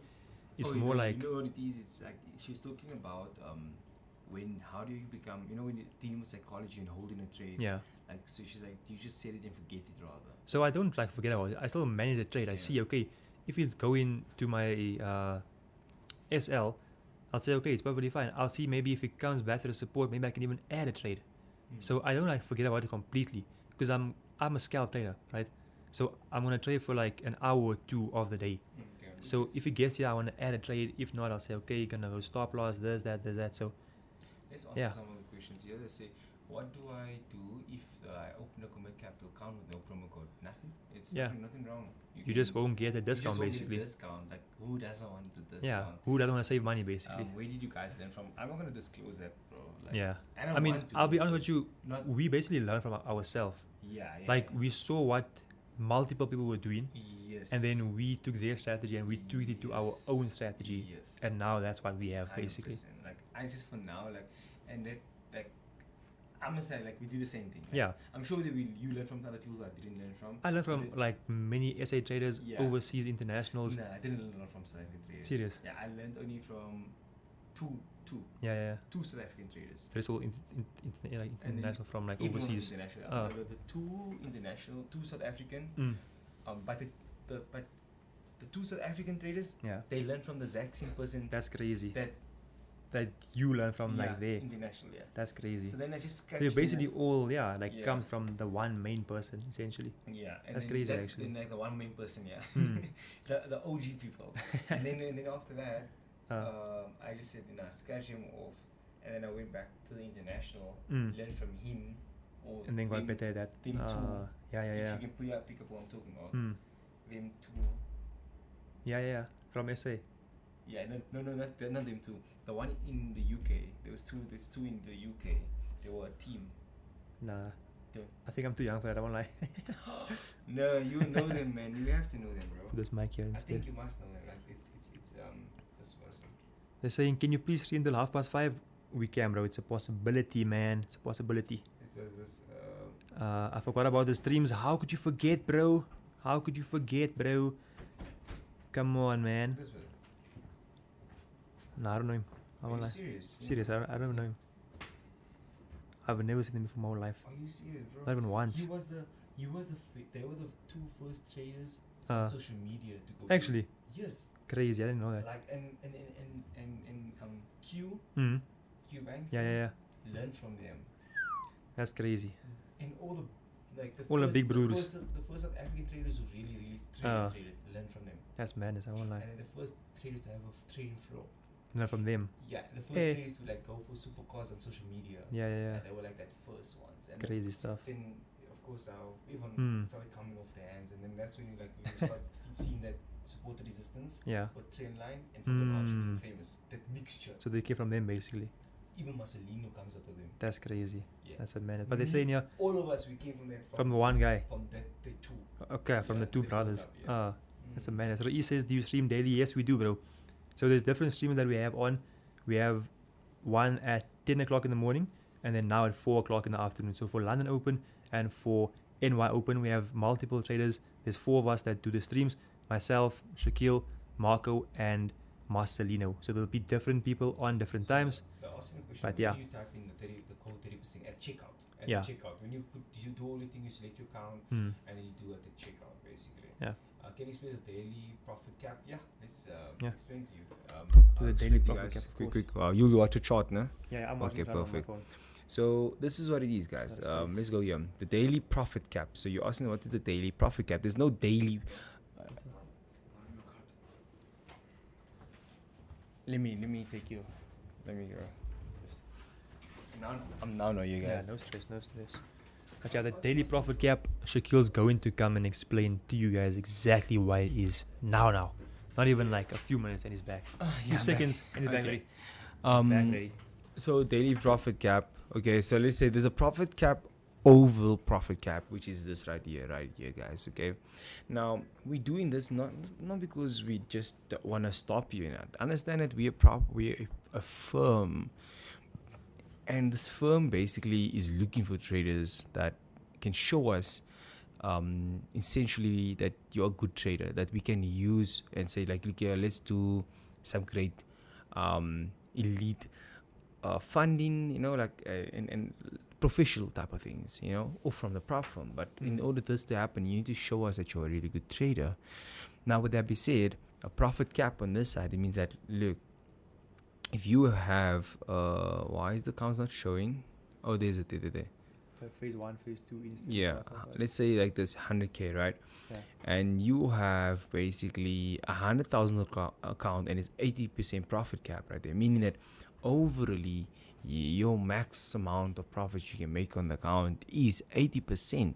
it's more like you know what it is. It's like she was talking about how do you become, when you're dealing with psychology and holding a trade. yeah. Like so she's like, you just set it and forget it rather. So I don't like forget about it. I still manage the trade. I Yeah. see, okay, if it's going to my SL, I'll say, okay, it's perfectly fine. I'll see maybe if it comes back to the support, maybe I can even add a trade. So I don't like forget about it completely, because I'm a scalp trader, right? So I'm gonna trade for like an hour or two of the day. Okay. So if it gets here, I wanna add a trade. If not, I'll say, okay, you're gonna go stop loss, this, that. So Let's answer Yeah. some of the questions here. They say, what do I do if I open a Comit Capital account with no promo code? Nothing. It's Yeah. nothing wrong. you just won't get a you discount just won't get a basically. discount. Like who doesn't want the discount? Yeah, who doesn't wanna save money basically? Where did you guys learn from? I'm not gonna disclose that, bro. Like, Yeah. I don't I mean, want to I'll be honest with disclose. you, Not we basically learn from ourselves. yeah. Like we saw what multiple people were doing, Yes. and then we took their strategy and we tweaked it to our Yes. own strategy, Yes. and now that's what we have basically. 100%. Like I just for now and that like I'm gonna say like we do the same thing. Like, Yeah, I'm sure that you learn from other people that I didn't learn from. I learned from But like many SA traders, Yeah. overseas internationals. Nah, I didn't learn from South African traders. Serious? Yeah, I learned only from two Yeah. South African traders. There's all like then international from like Even overseas. international. Ah. The two international, two South African. Mm. But the two South African traders, Yeah. they learn from the exact same person That's crazy. that You learn from like there. international, yeah. That's crazy. So then I just So you're basically all Yeah. comes from the one main person essentially. yeah, and That's then crazy, actually. Then like the one main person, yeah, Hmm. the OG people, and then after that, I just said, scratch him off, and then I went back to the international, learned from him, or And then got them, better at that. them two. Yeah. If you can pick up what I'm talking about, them two. Yeah. From SA. Yeah, no, not them two. The one in the UK. There's two in the UK. They were a team. Nah. Yeah. I think I'm too young for that. I won't lie. No, you know them, man. You have to know them, bro. Put this mic here I instead. think you must know them. Like it's this person. They're saying, can you please stream till 5:30? We can, bro. It's a possibility, man. It's a possibility. It was this. I forgot about the streams. How could you forget, bro? How could you forget, bro? Come on, man. This one. No, I don't know him. I Are won't you lie. serious? Serious, I don't know him. I've never seen him before in my whole life. Are you serious, bro? Not even once. They were the two first traders Uh, on social media to go. actually, Yes. crazy. I didn't know that. Like and Q Mm. banks. Yeah. Learn from them. That's crazy. And all the All the big brews. The first South African traders who really traded, learn from them. That's madness. I won't lie. And then the first traders to have a trading floor. Not from them. Yeah, the first Hey. traders to go for supercars on social media. Yeah. They were like that first ones. And Crazy stuff. then of course everyone started coming off their hands, and then that's when you start seeing that support resistance Yeah. or trend line, and from the launch became famous. That mixture. So they came from them basically. Even Marcelino comes out of them. That's crazy. Yeah. That's a madness. But they're saying here, all of us, we came from that. From the one guy. From the two. okay, from Yeah, the two they broke brothers. up, yeah. That's a madness. So he says, do you stream daily? Yes, we do, bro. So there's different streams that we have on. We have one at 10 o'clock in the morning, and then now at 4 o'clock in the afternoon. So for London Open and for NY Open, we have multiple traders. There's 4 of us that do the streams. Myself, Shaquille, Marco, and Marcelino. So there'll be different people on different times. The asking question, But when yeah. you type in the code 30% at checkout. At Yeah. the checkout. When you do all the things, you select your account, and then you do at the checkout, basically. Yeah. Can you explain the daily profit cap? Yeah, let's explain to you. So the I'll daily explain to you profit guys cap, of quick. You'll watch a chart, no? Yeah, I'm watching watching it on my perfect. So this is what it is, guys. Let's go here. The daily profit cap. So you're asking what is the daily profit cap? There's no daily. Let me take you. Let me go. Now know you Yeah, guys. no stress. But yeah, the daily profit cap, Shaquille's going to come and explain to you guys exactly why it is now. Not even like a few minutes and he's back. Few seconds and he's back ready. Back ready. So daily profit cap. Okay, so let's say there's a profit cap, oval profit cap, which is this right here, guys. Okay, now we're doing this not because we just want to stop you. Understand that we're a firm, and this firm basically is looking for traders that can show us essentially that you're a good trader that we can use and say like, look here, let's do some great elite funding, and professional type of things, or from the prop firm. But in order for this to happen, you need to show us that you're a really good trader. Now, with that being said, a profit cap on this side, it means that, look, if you have, why is the counts not showing? Oh, there's it, there. So phase 1, phase 2 instant. Yeah, let's say like this 100K, right? Yeah. And you have basically 100,000 account and it's 80% profit cap right there, meaning that overally your max amount of profit you can make on the account is 80%,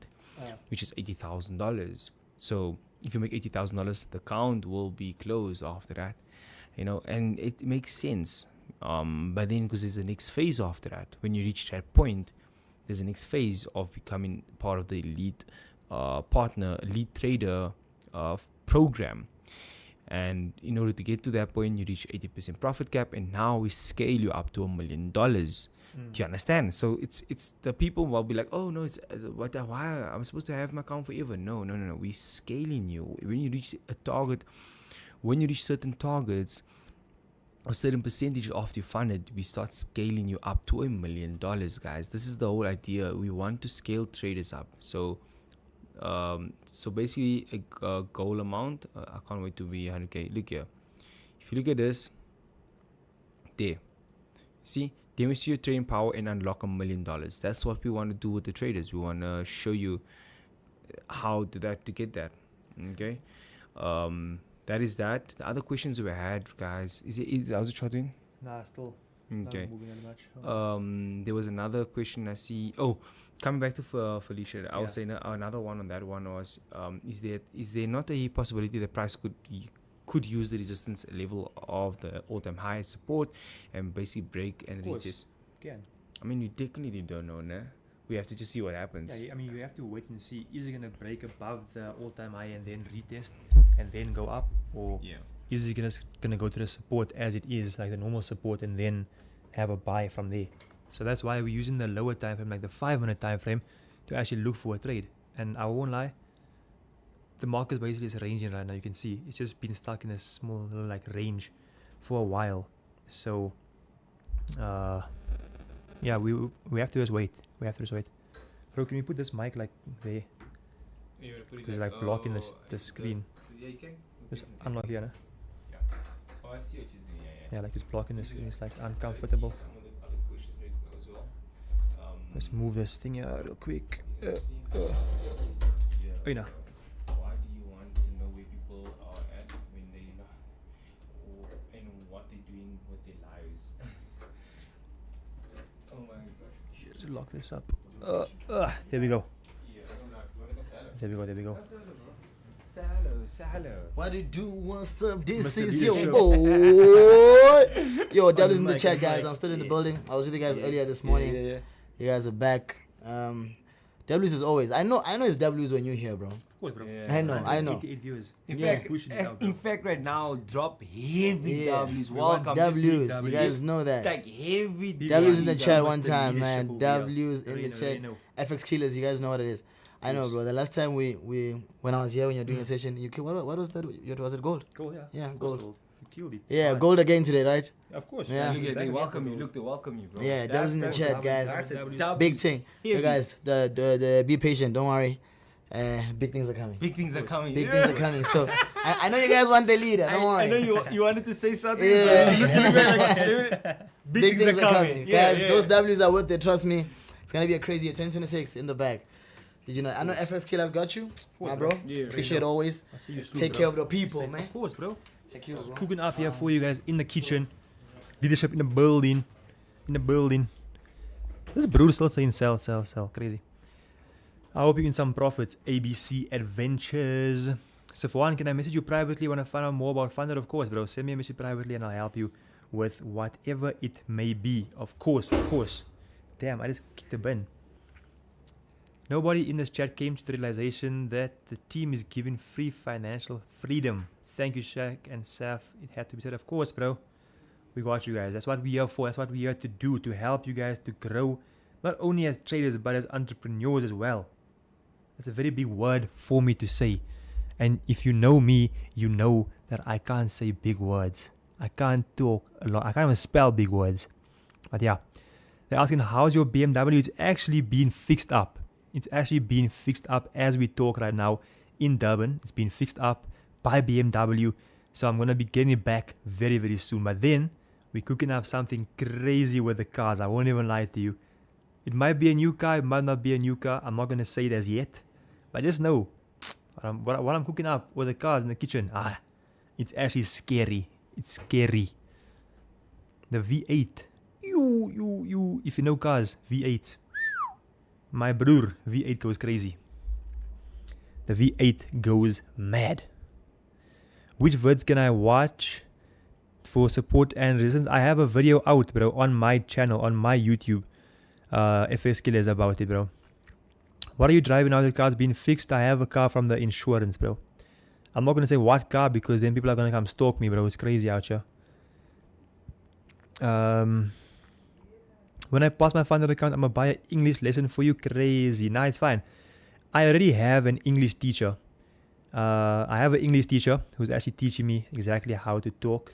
which is $80,000. So if you make $80,000, the account will be closed after that, and it makes sense. But then because there's the next phase after that, when you reach that point, there's a next phase of becoming part of the elite partner, elite trader program. And in order to get to that point, you reach 80% profit cap, and now we scale you up to $1 million. Do you understand? So it's the people will be like, oh no, it's why I'm supposed to have my account forever? No. We're scaling you. When you reach a target, when you reach certain targets, a certain percentage after you funded, we start scaling you up to $1 million, guys. This is the whole idea. We want to scale traders up. So So basically a goal amount. I can't wait to be 100k. Look here. If you look at this, there, see, demonstrate your trading power and unlock $1 million. That's what we want to do with the traders. We want to show you how to get that. Okay. That is that. The other questions we had, guys, how's the chart doing? Nah, still. Okay. Not moving that much. There was another question I see. Oh, coming back to Felicia, I was saying another one on that one was, is there not a possibility the price could use the resistance level of the all-time high support and basically break and reach this? Can. I mean, you technically don't know, nah? We have to just see what happens. Yeah, I mean, you have to wait and see. Is it gonna break above the all-time high and then retest and then go up, or is it gonna go to the support as it is, like the normal support, and then have a buy from there? So that's why we're using the lower time frame, like the 5-minute time frame, to actually look for a trade. And I won't lie, the market's basically is ranging right now. You can see it's just been stuck in a small little like range for a while. So yeah, we have to just wait. Bro, can we put this mic like there? Because it's like blocking the screen. Yeah, you can. Just unlock here, no? Yeah. Oh, I see what you're doing. Yeah, like it's blocking the screen. It's like uncomfortable. Let's move this thing here real quick. Oh, no. Why do you want to know where people are at when they and what they're doing with their lives? Oh my gosh. Just lock this up. There we go. There we go. Salo. What do you do? What's up? This Mr. is Leadership. your boy. Yo, W's in the mic, chat, on the guys. mic. I'm still in the building. I was with you guys earlier this morning. Yeah. You guys are back. W's as always. I know it's W's when you're here, bro. Of course, bro. Yeah. I know. 88 viewers. In fact, right now, drop heavy Yeah. W's. We want Welcome. W's. You W's. guys know that. Like heavy W's in the W's. chat Mr. one time, man. Leadership over here. W's in the Already chat. know. FX killers, you guys know what it is. I know, bro. The last time we when I was here when you're doing a session, what was that? Was it gold? Gold, yeah. Yeah, Of course gold. You killed it. Yeah, Alright. gold again today, right? Of course. Yeah. Look at Back they again welcome for you. gold. Look, they welcome you, bro. Yeah, that was in the chat, guys. That's a Big W. Big thing. Heavy. You guys, the be patient. Don't worry. Big things are coming. Big things are coming. Big things are coming. So I know you guys want the leader. Don't worry. I know you wanted to say something. Yeah. Big things are coming. Guys, Yeah. those W's are worth it. Trust me. It's gonna be a crazy year. 2026 in the bag. Did you know? I know FX Killers got you, my bro. Yeah. Appreciate always. I'll see you soon, Take bro. care of the people, man. Of course, bro. Take care, bro. Cooking up here for you guys in the kitchen. Leadership in the building. This brew still saying sell. Crazy. I hope you get some profits. ABC Adventures. Safwaan, can I message you privately when I find out more about Funder? Of course, bro. Send me a message privately and I'll help you with whatever it may be. Of course. Damn, I just kicked the bin. Nobody in this chat came to the realization that the team is given free financial freedom. Thank you, Shaq and Saf. It had to be said, of course, bro. We got you guys. That's what we're here for. That's what we're here to do, to help you guys to grow, not only as traders, but as entrepreneurs as well. That's a very big word for me to say. And if you know me, you know that I can't say big words. I can't talk a lot. I can't even spell big words. But yeah, they're asking, how's your BMW? It's actually been fixed up. It's actually being fixed up as we talk right now in Durban. It's been fixed up by BMW. So I'm going to be getting it back very, very soon. But then we're cooking up something crazy with the cars. I won't even lie to you. It might be a new car. It might not be a new car. I'm not going to say it as yet. But just know what I'm cooking up with the cars in the kitchen. It's actually scary. It's scary. The V8. If you know cars, V8s. My broer, V8 goes crazy. The V8 goes mad. Which vids can I watch for support and resistance? I have a video out, bro, on my channel, on my YouTube. FS Killers about it, bro. What are you driving now? The car's been fixed. I have a car from the insurance, bro. I'm not going to say what car because then people are going to come stalk me, bro. It's crazy out here. When I pass my Funder account, I'm going to buy an English lesson for you. Crazy. Nah, it's fine. I already have an English teacher. I have an English teacher who's actually teaching me exactly how to talk.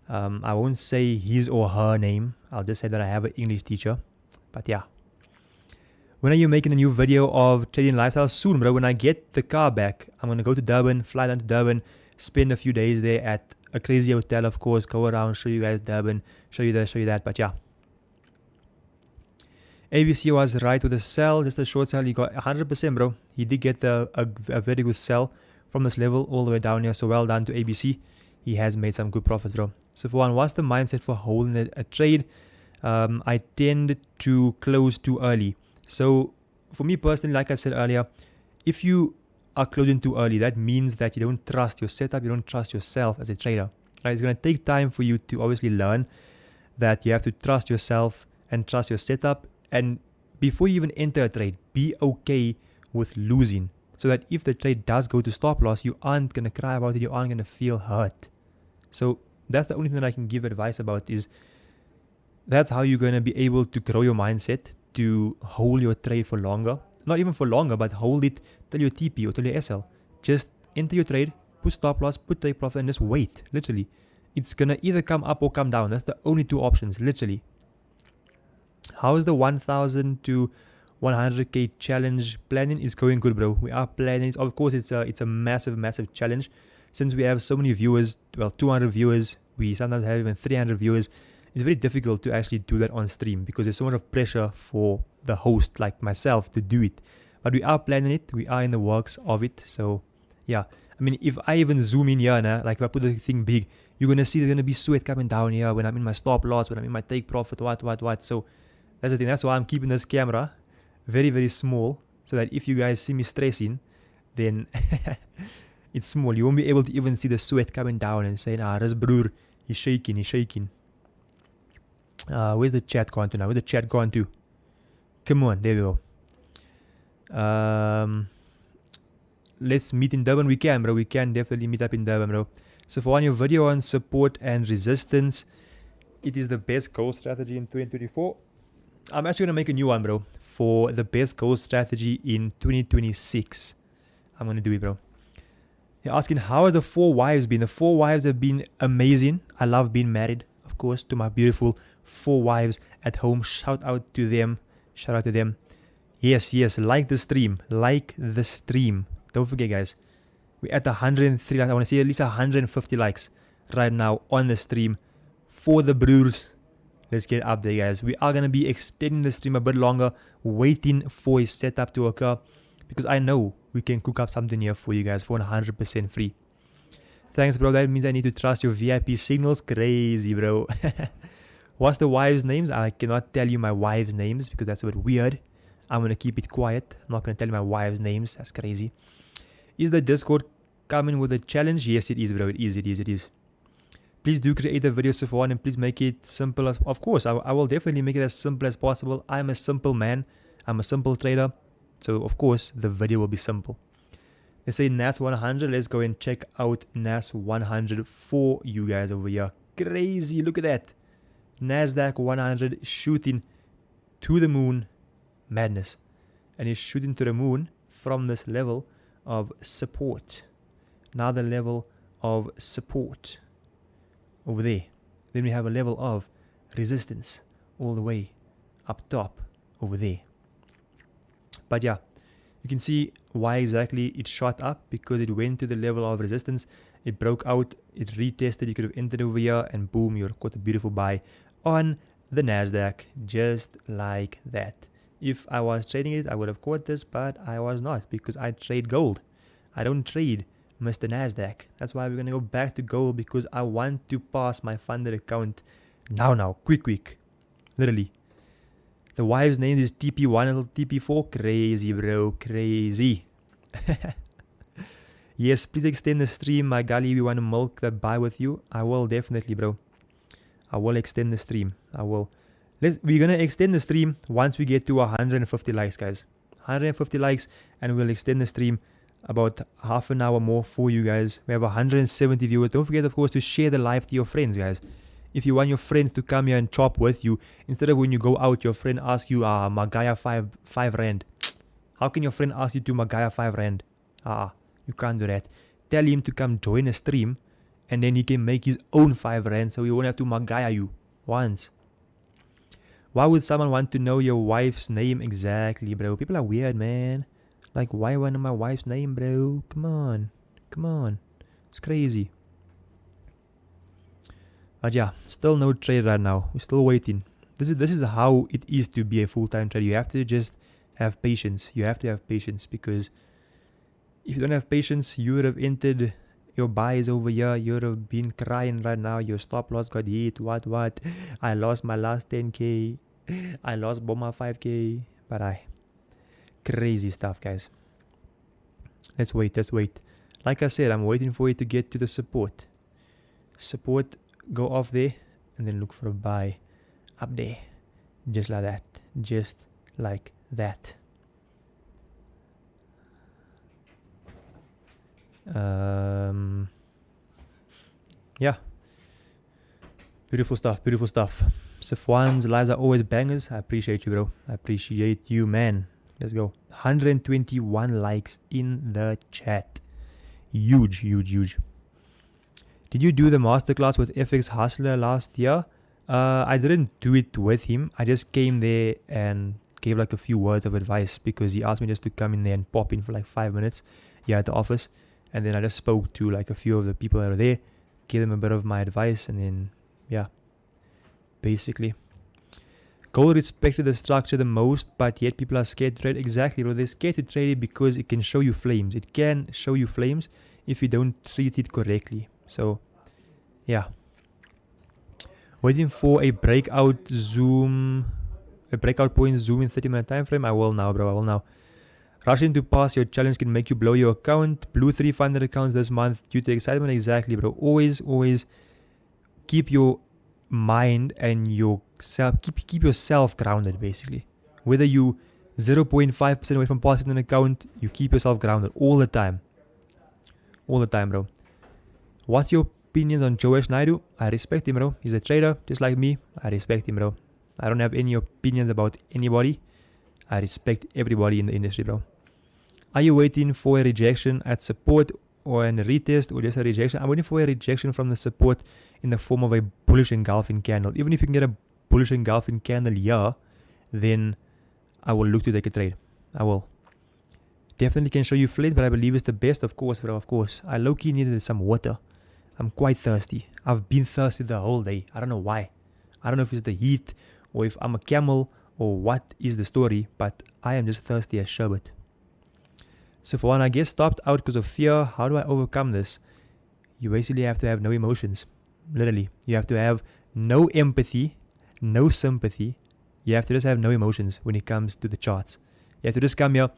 I won't say his or her name. I'll just say that I have an English teacher. But yeah. When are you making a new video of trading lifestyle? Soon, bro. When I get the car back, I'm going to go to Durban, fly down to Durban, spend a few days there at a crazy hotel, of course, go around, show you guys Durban, show you this, show you that. But yeah. ABC was right with the sell, just a short sell. He got 100%, bro. He did get a very good sell from this level all the way down here. So well done to ABC. He has made some good profits, bro. So for one, what's the mindset for holding a trade? I tend to close too early. So for me personally, like I said earlier, if you are closing too early, that means that you don't trust your setup, you don't trust yourself as a trader. Right? It's going to take time for you to obviously learn that you have to trust yourself and trust your setup. And before you even enter a trade, be okay with losing, so that if the trade does go to stop loss, you aren't going to cry about it, you aren't going to feel hurt. So that's the only thing that I can give advice about, is that's how you're going to be able to grow your mindset to hold your trade for longer. Not even for longer, but hold it till your TP or till your SL. Just enter your trade, put stop loss, put take profit, and just wait. Literally. It's going to either come up or come down. That's the only two options, literally. How is the 1,000 to 100k challenge planning? Is going good, bro. We are planning it. Of course, it's a massive challenge. Since we have so many viewers, well, 200 viewers, we sometimes have even 300 viewers. It's very difficult to actually do that on stream because there's so much of pressure for the host like myself to do it. But we are planning it. We are in the works of it. So yeah, I mean, if I even zoom in here now, like if I put the thing big, you're going to see there's going to be sweat coming down here when I'm in my stop loss, when I'm in my take profit, what. So that's the thing. That's why I'm keeping this camera very small, so that if you guys see me stressing, then it's small. You won't be able to even see the sweat coming down and saying, this broer, he's shaking. Where's the chat gone to now? Where's the chat gone to? Come on, there we go. Let's meet in Durban. We can, bro. We can definitely meet up in Durban, bro. So for one, your video on support and resistance, it is the best gold strategy in 2024. I'm actually going to make a new one, bro, for the best gold strategy in 2026. I'm going to do it, bro. You're asking, how has the 4 wives been? The 4 wives have been amazing. I love being married, of course, to my beautiful 4 wives at home. Shout out to them. Yes, like the stream. Don't forget, guys. We're at 103 likes. I want to see at least 150 likes right now on the stream for the brewers. Let's get up there, guys. We are going to be extending the stream a bit longer, waiting for his setup to occur, because I know we can cook up something here for you guys for 100% free. Thanks, bro. That means I need to trust your VIP signals. Crazy, bro. What's the wives' names? I cannot tell you my wives' names because that's a bit weird. I'm going to keep it quiet. I'm not going to tell you my wives' names. That's crazy. Is the Discord coming with a challenge? Yes, it is, bro. It is. Please do create a video, Safwaan, and please make it simple as... Of course, I will definitely make it as simple as possible. I'm a simple man. I'm a simple trader. So, of course, the video will be simple. Let's say NAS 100. Let's go and check out NAS 100 for you guys over here. Crazy. Look at that. NASDAQ 100 shooting to the moon. Madness. And it's shooting to the moon from this level of support. Now the level of support over there. Then we have a level of resistance all the way up top over there. But yeah, you can see why exactly it shot up, because it went to the level of resistance. It broke out, it retested. You could have entered over here and boom, you've got a beautiful buy on the NASDAQ, just like that. If I was trading it, I would have caught this, but I was not, because I trade gold. I don't trade Mr. NASDAQ. That's why we're going to go back to gold, because I want to pass my funded account now, quick. Literally. The wife's name is TP1 and TP4. Crazy, bro. Crazy. Yes, please extend the stream. My gully, we want to milk that buy with you. I will definitely, bro. I will extend the stream. I will. We're going to extend the stream once we get to 150 likes, guys. 150 likes, and we'll extend the stream about half an hour more for you guys. We have 170 viewers. Don't forget, of course, to share the live to your friends, guys. If you want your friends to come here and chop with you, instead of when you go out, your friend asks you, Magaya 5 rand. How can your friend ask you to Magaya 5 rand? You can't do that. Tell him to come join a stream, and then he can make his own 5 rand, so he won't have to Magaya you once. Why would someone want to know your wife's name exactly, bro? People are weird, man. Like, why want to know my wife's name, bro? Come on. Come on. It's crazy. But yeah, still no trade right now. We're still waiting. This is how it is to be a full-time trader. You have to just have patience. You have to have patience, because if you don't have patience, you would have entered your buys over here. You would have been crying right now. Your stop loss got hit. What? I lost my last 10K. I lost Boma 5K. But crazy stuff, guys. Let's wait. Like I said, I'm waiting for it to get to the support. Support, go off there, and then look for a buy up there. Just like that. Just like that. Yeah. Beautiful stuff. Safwaan's lives are always bangers. I appreciate you, bro. I appreciate you, man. Let's go. 121 likes in the chat. Huge. Did you do the masterclass with FX Hustler last year? I didn't do it with him. I just came there and gave like a few words of advice, because he asked me just to come in there and pop in for like 5 minutes here at the office. And then I just spoke to like a few of the people that are there, gave them a bit of my advice, and then, yeah, basically. Gold respected the structure the most, but yet people are scared to trade. Exactly, bro. They're scared to trade it because it can show you flames. It can show you flames if you don't treat it correctly. So, yeah. Waiting for a breakout point zoom in 30-minute time frame. I will now, bro. I will now. Rushing to pass your challenge can make you blow your account. Blew 3 funded accounts this month due to excitement. Exactly, bro. Always keep your mind and yourself, keep yourself grounded, basically. Whether you 0.5% away from passing an account, you keep yourself grounded all the time. All the time, bro. What's your opinions on Joash Naidu? I respect him, bro. He's a trader, just like me. I respect him, bro. I don't have any opinions about anybody. I respect everybody in the industry, bro. Are you waiting for a rejection at support or a retest or just a rejection? I'm waiting for a rejection from the support in the form of a bullish engulfing candle. Even if you can get a bullish engulfing candle here, then I will look to take a trade. I will. Definitely can show you flames, but I believe it's the best, of course, bro, of course. I low-key needed some water. I'm quite thirsty. I've been thirsty the whole day. I don't know why. I don't know if it's the heat or if I'm a camel or what is the story, but I am just thirsty as sherbet. So for one, I get stopped out because of fear. How do I overcome this? You basically have to have no emotions. Literally. You have to have no empathy, no sympathy. You have to just have no emotions when it comes to the charts. You have to just come here,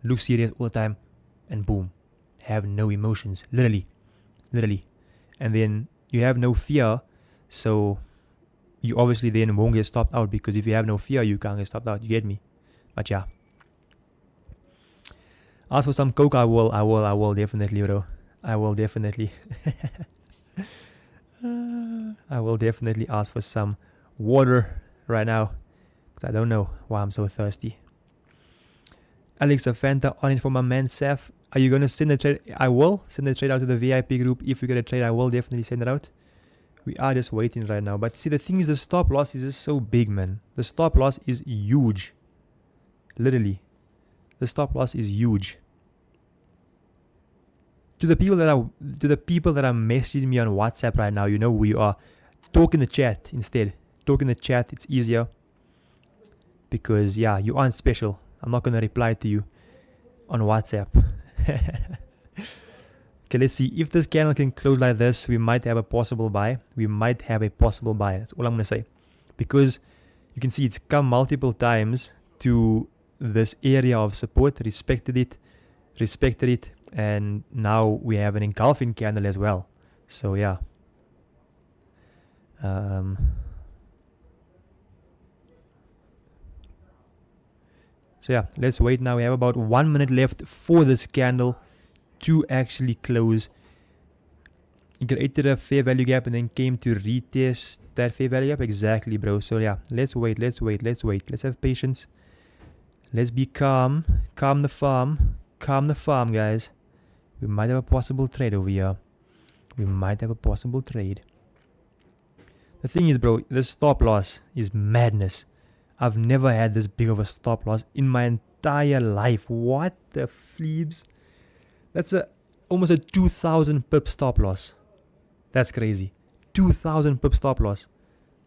look serious all the time, and boom. Have no emotions. Literally. And then you have no fear, so you obviously then won't get stopped out, because if you have no fear, you can't get stopped out. You get me? But yeah. Ask for some coke. I will definitely, bro. I will definitely. I will definitely ask for some water right now, because I don't know why I'm so thirsty. Alex, a Fanta on it for my man Saf. Are you going to send the trade? I will send the trade out to the VIP group. If we get a trade, I will definitely send it out. We are just waiting right now. But see, the thing is, the stop loss is just so big, man. The stop loss is huge. Literally. The stop loss is huge. To the people that are messaging me on WhatsApp right now, you know who you are. Talk in the chat instead. Talk in the chat. It's easier. Because, yeah, you aren't special. I'm not going to reply to you on WhatsApp. Okay, let's see. If this candle can close like this, we might have a possible buy. That's all I'm going to say. Because you can see it's come multiple times to this area of support, respected it, and now we have an engulfing candle as well. So, yeah. So yeah, let's wait now. We have about 1 minute left for this candle to actually close. It created a fair value gap and then came to retest that fair value gap. Exactly, bro. So yeah, let's wait. Let's have patience. Let's be calm. Calm the farm, guys. We might have a possible trade over here. The thing is, bro, the stop loss is madness. I've never had this big of a stop loss in my entire life. What the fleebs? That's almost a 2,000 pip stop loss. That's crazy. 2,000 pip stop loss.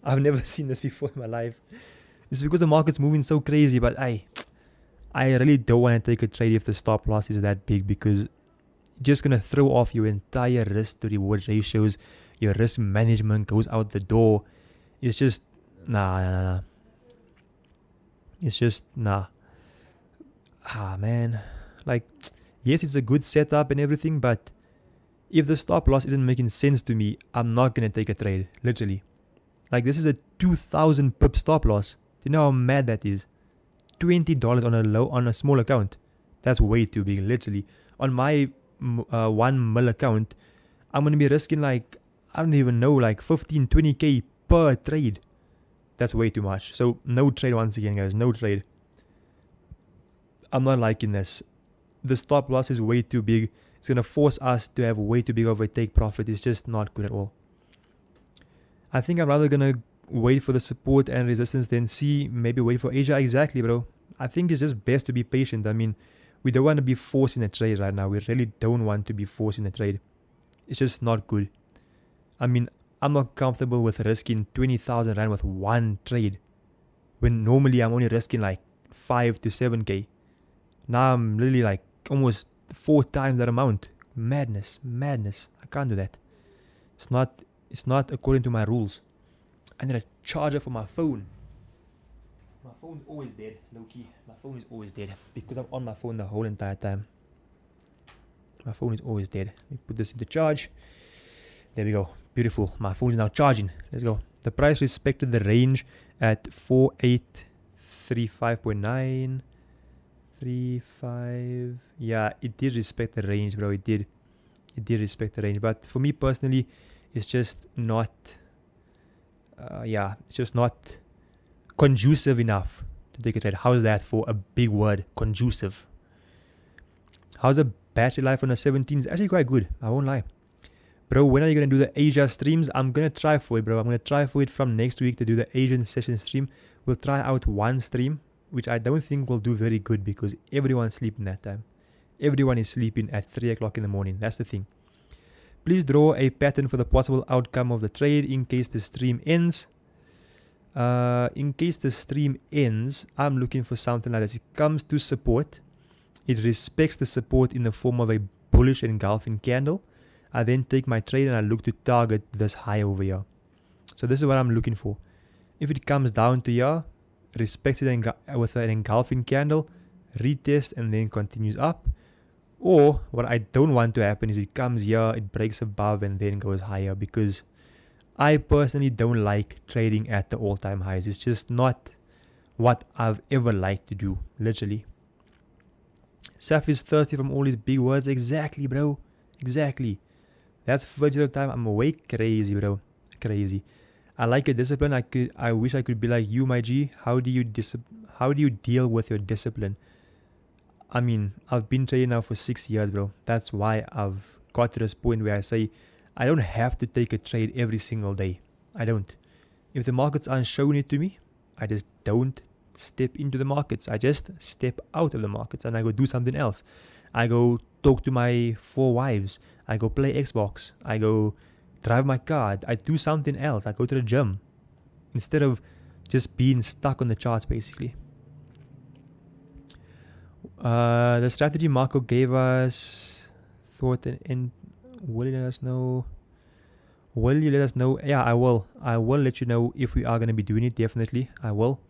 I've never seen this before in my life. It's because the market's moving so crazy, but I really don't want to take a trade if the stop loss is that big, because you're just going to throw off your entire risk to reward ratios. Your risk management goes out the door. It's just, nah. It's just, nah. Man. Like, yes, it's a good setup and everything, but if the stop loss isn't making sense to me, I'm not going to take a trade, literally. Like, this is a 2,000 pip stop loss. Do you know how mad that is? $20 on a small account. That's way too big, literally. On my 1 mil account, I'm going to be risking like, I don't even know, like 15, 20k per trade. That's way too much. So no trade once again, guys. No trade. I'm not liking this. The stop loss is way too big. It's going to force us to have way too big of a take profit. It's just not good at all. I think I'm rather going to wait for the support and resistance, then see, maybe wait for Asia. Exactly, bro. I think it's just best to be patient. I mean, we don't want to be forcing a trade right now. We really don't want to be forcing a trade. It's just not good. I mean, I'm not comfortable with risking 20,000 Rand with one trade, when normally I'm only risking like 5 to 7k. Now I'm really like almost 4 times that amount. Madness. I can't do that. It's not according to my rules. I need a charger for my phone. My phone's always dead, low-key. My phone is always dead because I'm on my phone the whole entire time. My phone is always dead. Let me put this into charge. There we go. Beautiful. My phone is now charging. Let's go. The price respected the range at 4835.9. 35. Yeah, it did respect the range, bro. It did respect the range. But for me personally, it's just not... it's just not conducive enough to take a trade. How's that for a big word? Conducive. How's the battery life on a 17? It's actually quite good. I won't lie. Bro, when are you going to do the Asia streams? I'm going to try for it, bro. I'm going to try for it from next week to do the Asian session stream. We'll try out one stream, which I don't think will do very good because everyone's sleeping that time. Everyone is sleeping at 3 o'clock in the morning. That's the thing. Please draw a pattern for the possible outcome of the trade in case the stream ends. In case the stream ends, I'm looking for something like this. It comes to support. It respects the support in the form of a bullish engulfing candle. I then take my trade and I look to target this high over here. So this is what I'm looking for. If it comes down to here, respects it with an engulfing candle, retest and then continues up. Or what I don't want to happen is it comes here, it breaks above and then goes higher, because I personally don't like trading at the all-time highs. It's just not what I've ever liked to do, literally. Saf is thirsty from all these big words. Exactly, bro. Exactly. That's Fajr time. I'm awake. Crazy, bro. Crazy. I like your discipline. I wish I could be like you, my G. How do you deal with your discipline? I mean, I've been trading now for 6 years, bro. That's why I've got to this point where I say I don't have to take a trade every single day. I don't. If the markets aren't showing it to me, I just don't step into the markets. I just step out of the markets and I go do something else. I go talk to my 4 wives. I go play Xbox. I go drive my car. I do something else. I go to the gym. Instead of just being stuck on the charts, basically. The strategy Marco gave us, thought and will you let us know? Will you let us know? Yeah, I will. I will let you know if we are going to be doing it. Definitely, I will.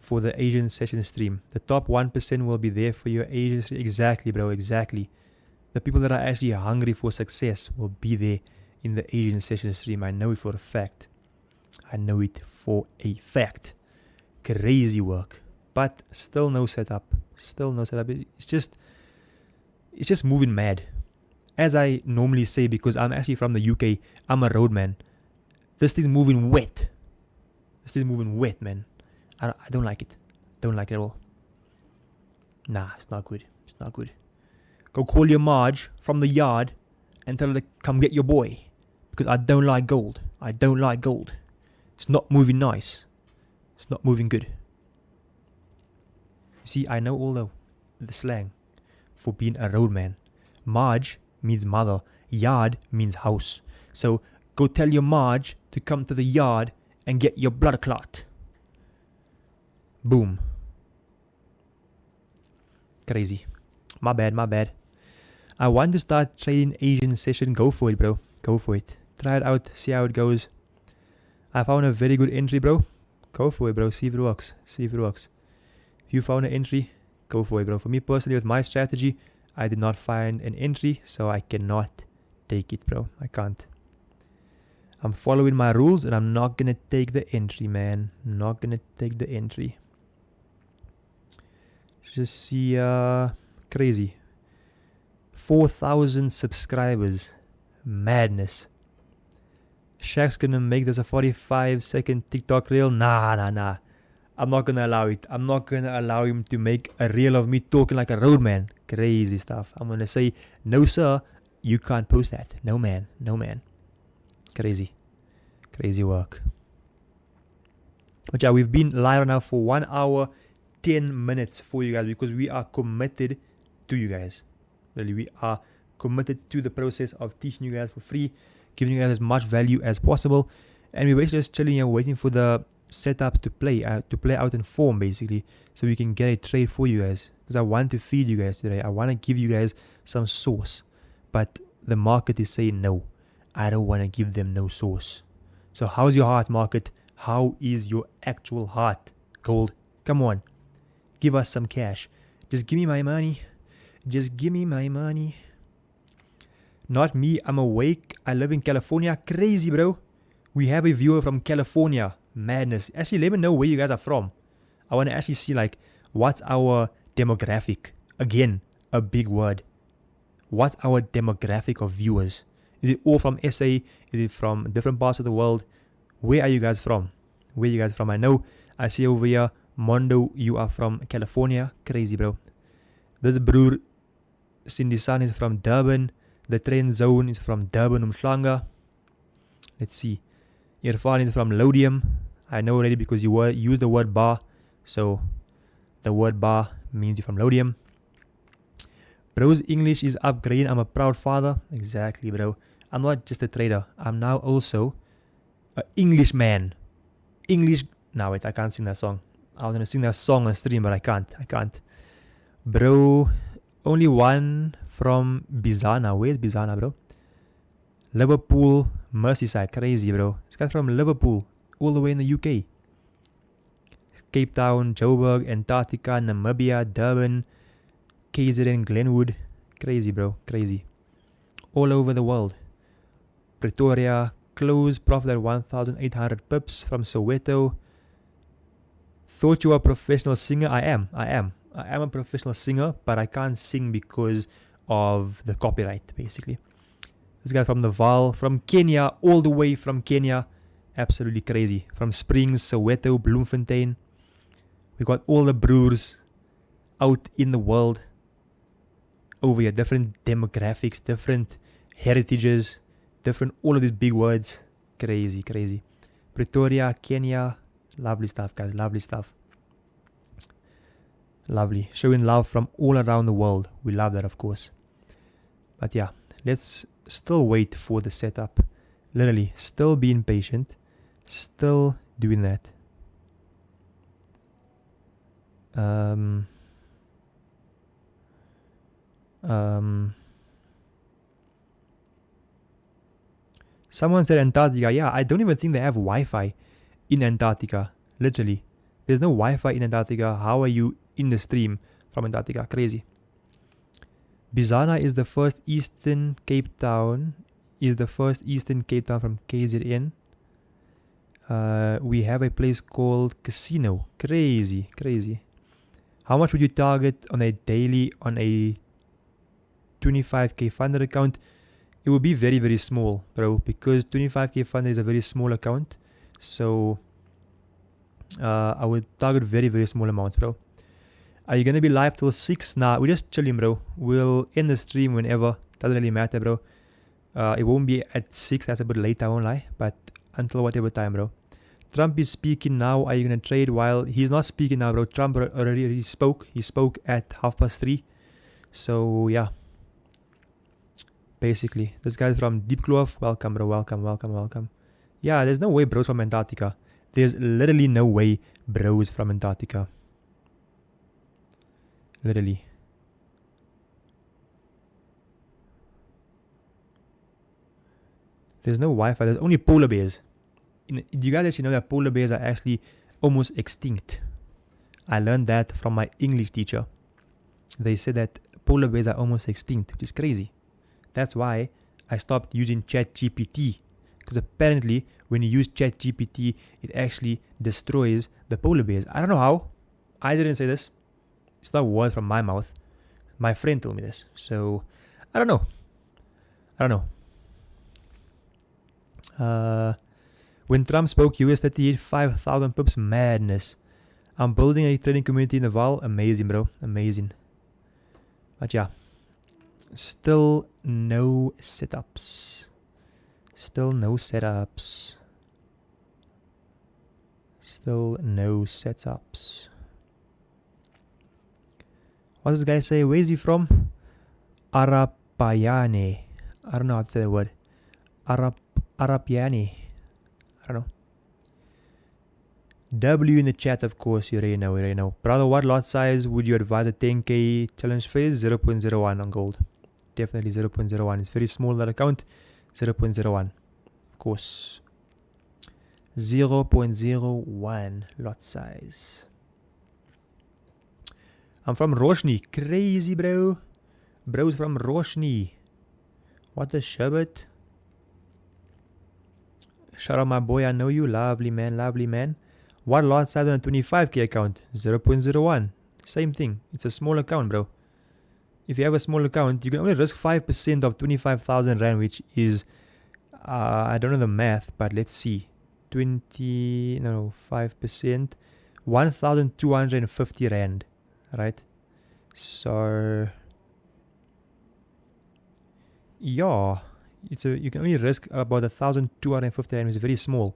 For the Asian session stream, the top 1% will be there for your Asian stream. Exactly, bro. Exactly. The people that are actually hungry for success will be there in the Asian session stream. I know it for a fact. Crazy work, but still no setup. It's just moving mad. As I normally say, because I'm actually from the UK, I'm a roadman. This thing's moving wet. Man. I don't like it. Don't like it at all. Nah, it's not good. Go call your Marge from the yard and tell her to come get your boy. Because I don't like gold. It's not moving nice. It's not moving good. You see, I know all the slang for being a roadman. Marge means mother. Yard means house. So go tell your Marge to come to the yard and get your blood clot. Boom. Crazy. My bad. I want to start trading Asian session. Go for it, bro. Go for it. Try it out. See how it goes. I found a very good entry, bro. Go for it, bro. See if it works. If you found an entry, go for it, bro. For me personally, with my strategy, I did not find an entry, so I cannot take it, bro. I can't. I'm following my rules, and I'm not gonna take the entry, man. Not gonna take the entry. Just see, crazy. 4,000 subscribers. Madness. Shaq's gonna make this a 45-second TikTok reel. Nah. I'm not gonna allow it. I'm not gonna allow him to make a reel of me talking like a roadman. Crazy stuff. I'm gonna say, no sir, you can't post that. No man. Crazy work. But yeah, we've been live now for 1 hour 10 minutes for you guys, because we are committed to you guys. Really, we are committed to the process of teaching you guys for free, giving you guys as much value as possible, and we're basically just chilling here waiting for the setup to play out in form, basically, so we can get a trade for you guys, because I want to feed you guys today. I want to give you guys some sauce, but the market is saying no. I don't want to give them no sauce. So how's your heart, market? How is your actual heart? Gold, come on, give us some cash. Just give me my money. Not me, I'm awake. I live in California. Crazy, bro. We have a viewer from California. Madness. Actually, let me know where you guys are from. I want to actually see, like, what's our demographic? Again, a big word. What's our demographic of viewers? Is it all from SA? Is it from different parts of the world? Where are you guys from? I know I see over here, Mondo, you are from California. Crazy, bro. This broer, Cindy San, is from Durban. The Trend Zone is from Durban, Umhlanga. Let's see. Irfan is from Lodium. I know already because you used the word bar. So the word bar means you're from Lodium. Bro's English is upgrading. I'm a proud father. Exactly, bro. I'm not just a trader. I'm now also an Englishman. Nah, wait, I can't sing that song. I was going to sing that song on stream, but I can't. Bro, only one from Bizana. Where's Bizana, bro? Liverpool, Merseyside. Crazy, bro. This guy's from Liverpool, all the way in the UK. Cape Town, Joburg, Antarctica, Namibia, Durban, KZN, Glenwood. Crazy, bro. Crazy. All over the world. Pretoria, close profit at 1,800 pips from Soweto. Thought you were a professional singer. I am a professional singer, but I can't sing because of the copyright, basically. This guy from the Val, from Kenya, all the way from Kenya. Absolutely crazy. From Springs, Soweto, Bloemfontein. We got all the brewers out in the world over here. Different demographics, different heritages, different, all of these big words. Crazy. Pretoria, Kenya. Lovely stuff, guys. Lovely stuff. Lovely. Showing love from all around the world. We love that, of course. But yeah, let's still wait for the setup. Literally, still being patient. Still doing that. Someone said Antarctica. Yeah, I don't even think they have Wi-Fi in Antarctica. Literally, there's no Wi-Fi in Antarctica. How are you in the stream from Antarctica? Crazy. Bizana is the first Eastern Cape Town. From KZN. We have a place called Casino. Crazy. How much would you target on a daily on a 25k funded account? It would be very, very small, bro, because 25k funded is a very small account. So I would target very, very small amounts, bro. Are you gonna be live till 6? Nah, we're just chilling, bro. We'll end the stream whenever. Doesn't really matter, bro. It won't be at 6. That's a bit late, I won't lie. But until whatever time, bro. Trump is speaking now. Are you gonna trade? While he's not speaking now, bro. Trump already spoke. He spoke at 3:30. So yeah. Basically, this guy's from Deep Kloof. Welcome, bro. Welcome. Yeah, there's no way bros from Antarctica. There's literally no way bros from Antarctica. Literally. There's no Wi-Fi. There's only polar bears. Do you guys actually know that polar bears are actually almost extinct? I learned that from my English teacher. They said that polar bears are almost extinct, which is crazy. That's why I stopped using ChatGPT. Because apparently, when you use ChatGPT, it actually destroys the polar bears. I don't know how. I didn't say this. It's not words from my mouth. My friend told me this. So, I don't know. When Trump spoke, US 38, 5,000 pips, madness. I'm building a trading community in the Val. Amazing, bro. Amazing. But yeah. Still no setups. Still no setups. What does this guy say? Where is he from? Arapayane. I don't know how to say the word. Arapiani. I don't know. W in the chat, of course. You already know. Brother, what lot size would you advise a 10k challenge phase? 0.01 on gold. Definitely 0.01. It's very small, that account. 0.01. Of course. 0.01 lot size. I'm from Roshni. Crazy, bro. Bro's from Roshni. What a sherbet. Shout out my boy, I know you. Lovely man. What lot size on a 25k account? 0.01. Same thing. It's a small account, bro. If you have a small account, you can only risk 5% of 25,000 Rand, which is, I don't know the math, but let's see. 5%. 1,250 Rand, right? So, yeah. You can only risk about 1,250 Rand, which is very small.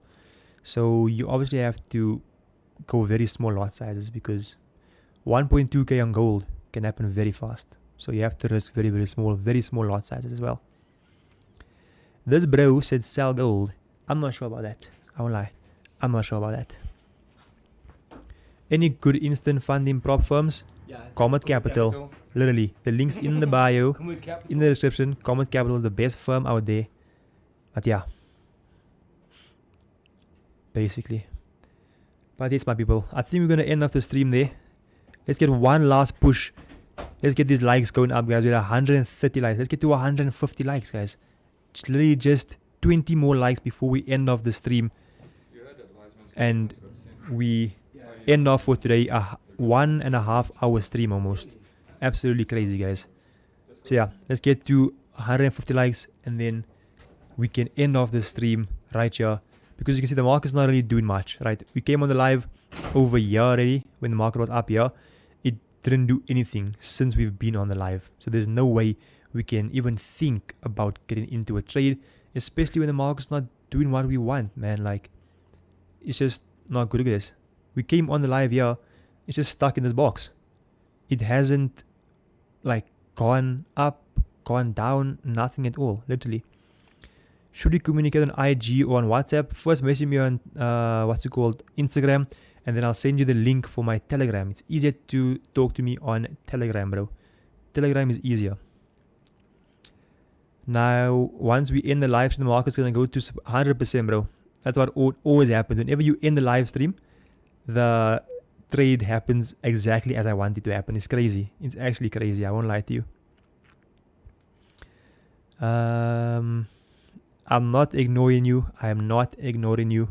So you obviously have to go very small lot sizes because 1.2k on gold can happen very fast. So you have to risk very small lot sizes as well. This bro said sell gold. I'm not sure about that. I won't lie. I'm not sure about that. Any good instant funding prop firms? Yeah, Comit Capital. Literally. The link's in the bio. In the description. Comit Capital, the best firm out there. But yeah. Basically. But it's my people. I think we're going to end off the stream there. Let's get one last push. Let's get these likes going up, guys. We're at 130 likes. Let's get to 150 likes, guys. It's literally just 20 more likes before we end off the stream. And we end off for today a 1.5 hour stream almost. Absolutely crazy, guys. So yeah, let's get to 150 likes and then we can end off the stream right here. Because you can see the market's not really doing much, right? We came on the live over here already when the market was up here. It didn't do anything since we've been on the live. So there's no way we can even think about getting into a trade, especially when the market's not doing what we want, man. Like, it's just not good. Look at this. We came on the live here. It's just stuck in this box. It hasn't like gone up, gone down, nothing at all, literally. Should we communicate on IG or on WhatsApp? First message me on Instagram, and then I'll send you the link for my Telegram. It's easier to talk to me on Telegram, bro. Telegram is easier. Now, once we end the live stream, the market's gonna go to 100%, bro. That's what always happens. Whenever you end the live stream, the trade happens exactly as I want it to happen. It's crazy. It's actually crazy. I won't lie to you. I'm not ignoring you. I am not ignoring you.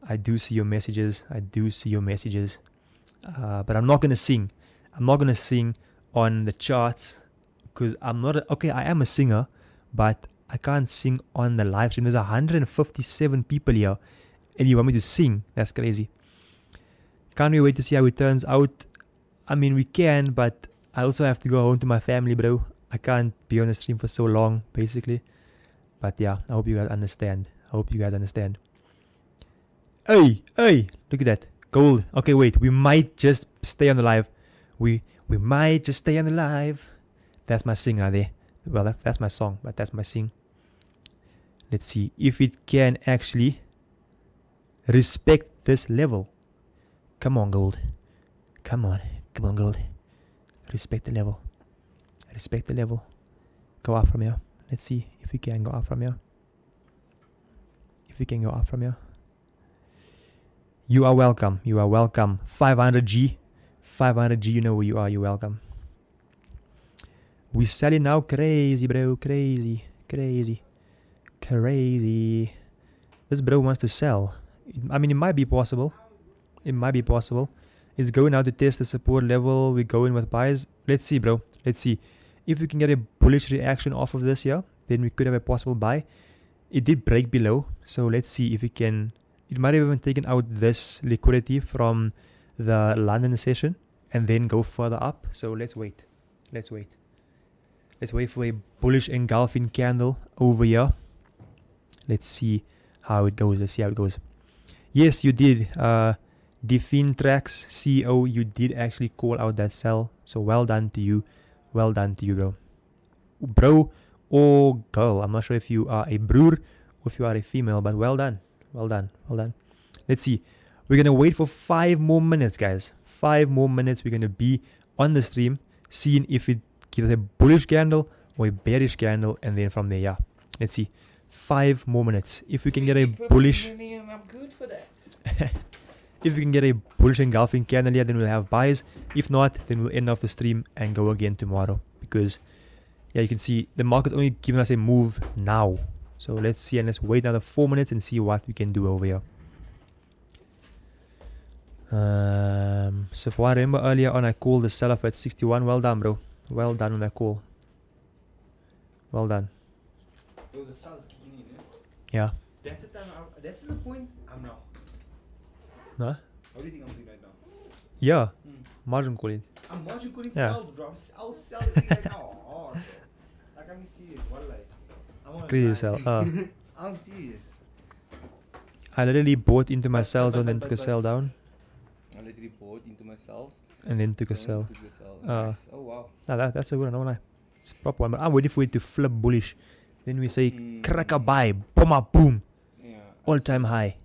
I do see your messages. But I'm not going to sing. I'm not going to sing on the charts because I'm not... I am a singer, but I can't sing on the live stream. There's 157 people here and you want me to sing? That's crazy. Can't we wait to see how it turns out? I mean, we can, but I also have to go home to my family, bro. I can't be on the stream for so long, basically. But yeah, I hope you guys understand. Hey, look at that. Gold. Okay, wait. We might just stay on the live. We might just stay on the live. That's my sing right there. Well, that's my song, but that's my sing. Let's see if it can actually respect this level. Come on, gold. Come on, gold. Respect the level. Respect the level. Go up from here. Let's see if we can go up from here. If we can go up from here. You are welcome. You are welcome. 500G. 500G, you know where you are. You're welcome. We selling now. Crazy, bro. Crazy. Crazy. Crazy. This bro wants to sell. I mean, it might be possible. It might be possible. It's going out to test the support level. We go in with buys. Let's see, bro. Let's see. If we can get a bullish reaction off of this here, then we could have a possible buy. It did break below. So let's see if we can. It might have even taken out this liquidity from the London session and then go further up. So let's wait. Let's wait. Let's wait for a bullish engulfing candle over here. Let's see how it goes. Let's see how it goes. Yes, you did. Defintrax CEO, you did actually call out that sell. So well done to you. Well done to you, bro. Bro or girl. I'm not sure if you are a broer or if you are a female, but well done. Well done. Well done. Let's see. We're going to wait for 5 more minutes, guys. 5 more minutes. We're going to be on the stream, seeing if it gives a bullish candle or a bearish candle, and then from there, yeah. Let's see. 5 more minutes. If we can get a bullish... I'm good for that. If we can get a bullish engulfing candle here, then we'll have buys. If not, then we'll end off the stream and go again tomorrow. Because, yeah, you can see the market's only giving us a move now. So let's see, and let's wait another 4 minutes and see what we can do over here. Safwaan, remember earlier on I called the sell-off at 61. Well done, bro. Well done on that call. Well done. Bro, the sun's kicking in, eh? Yeah. That's the time. That's the point. I'm now. Huh? What do you think I'm doing right now? Yeah. Margin calling. I'm margin calling Yeah. sales, bro. I'll sell it right now. Oh, bro. Like, I'm serious. What, like? Crazy sell. I'm serious. I literally bought into my sell zone, then took a sell down, I literally bought into my cells. and then took a sell. Nice. Oh wow. Nah, that's a good one. I don't lie. It's a proper one. But I'm waiting for it to flip bullish. Then we say crack a buy, boom, boom, Yeah. all time high.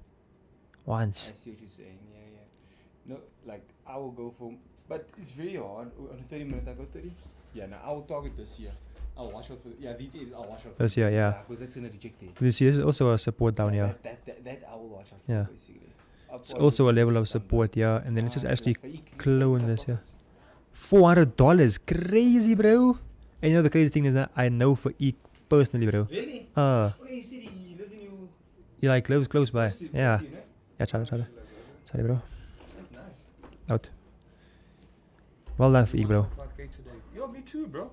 Once. I see what you're saying. Yeah. No, like I will go for, but it's very hard. On a 30 minute, I go 30. Yeah. Now I will target this year. I'll watch out for. These days I'll watch out for. This year, yeah. Because that's gonna reject it. You see, this is also a support down here. That I will watch out for. Yeah. Basically. It's also a level of support here, and then it's just actually clone this here. $400, crazy, bro. And you know the crazy thing is that I know for Eek personally, bro. Really? Okay, you said you lived in your. You like close by. Posted, Yeah. posted, eh? Yeah, sorry, bro. That's nice. Out. Well done for Eek, bro. 5K today. Yo, me too, bro.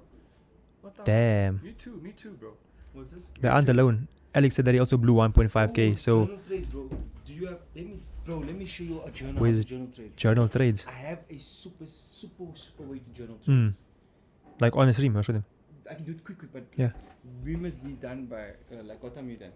What the Damn. Me too, bro. What's this? They aren't alone. Alex said that he also blew 1.5k. So Journal trades, bro. Do you have? Let me show you a journal. Where is it? Journal trade. journal trades. I have a super way to journal Mm. trades. Like on the stream, I'll show them. I can do it quick, but Yeah. we must be done by like what time are you done?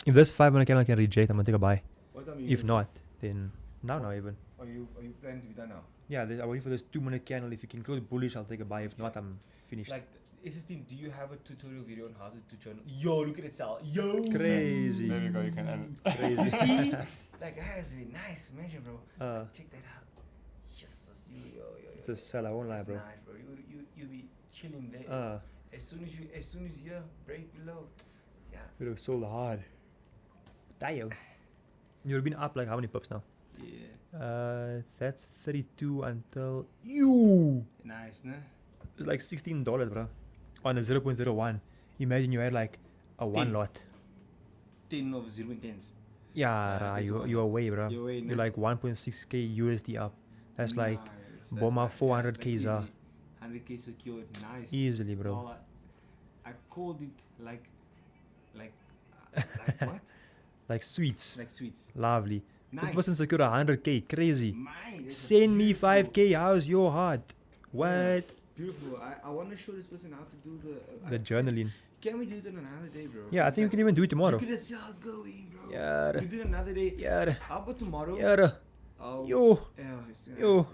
If this 500 candle can reject, I'm gonna take a buy. What time are you If done? not, then now even. Are you planning to be done now? Yeah, I'm waiting for this 2-minute candle. If you can close bullish, I'll take a buy. If not, I'm finished. Like, team, do you have a tutorial video on how to journal? Yo, look at it, Sal. Yo, Crazy. There we go. You can edit. You Crazy. see? Like, that's really nice measure, bro. Check that out. Yes, yo. It's a sell, I won't lie, That's bro. nice, bro. You be chilling there. As soon as you break below, yeah. We look so hard. Damn. You've been up like how many pips now? Yeah. That's 32 until you. Nice, nah? It's like $16, bro. On a 0.01. Imagine you had like a 1 10. lot. 10 of 0 and 10s. Yeah, this one. you're away, bro. You're away, You're nah? like 1.6k USD up. That's like Nice. Boma That's 400k easy. za. 100k secured. Nice. Easily, bro. Well, I called it like what? Like sweets. Like sweets. Lovely. Nice. This person secured 100k. Crazy. Mine, that's a Send me beautiful- 5k. How's your heart? What? Beautiful. I want to show this person how to do The journaling. Can we do it on another day, bro? Yeah, I think we can even do it tomorrow. Look at the sales going, bro. Yeah. We did another day. Yeah. How about tomorrow? Yeah. Oh, Yo. Yo.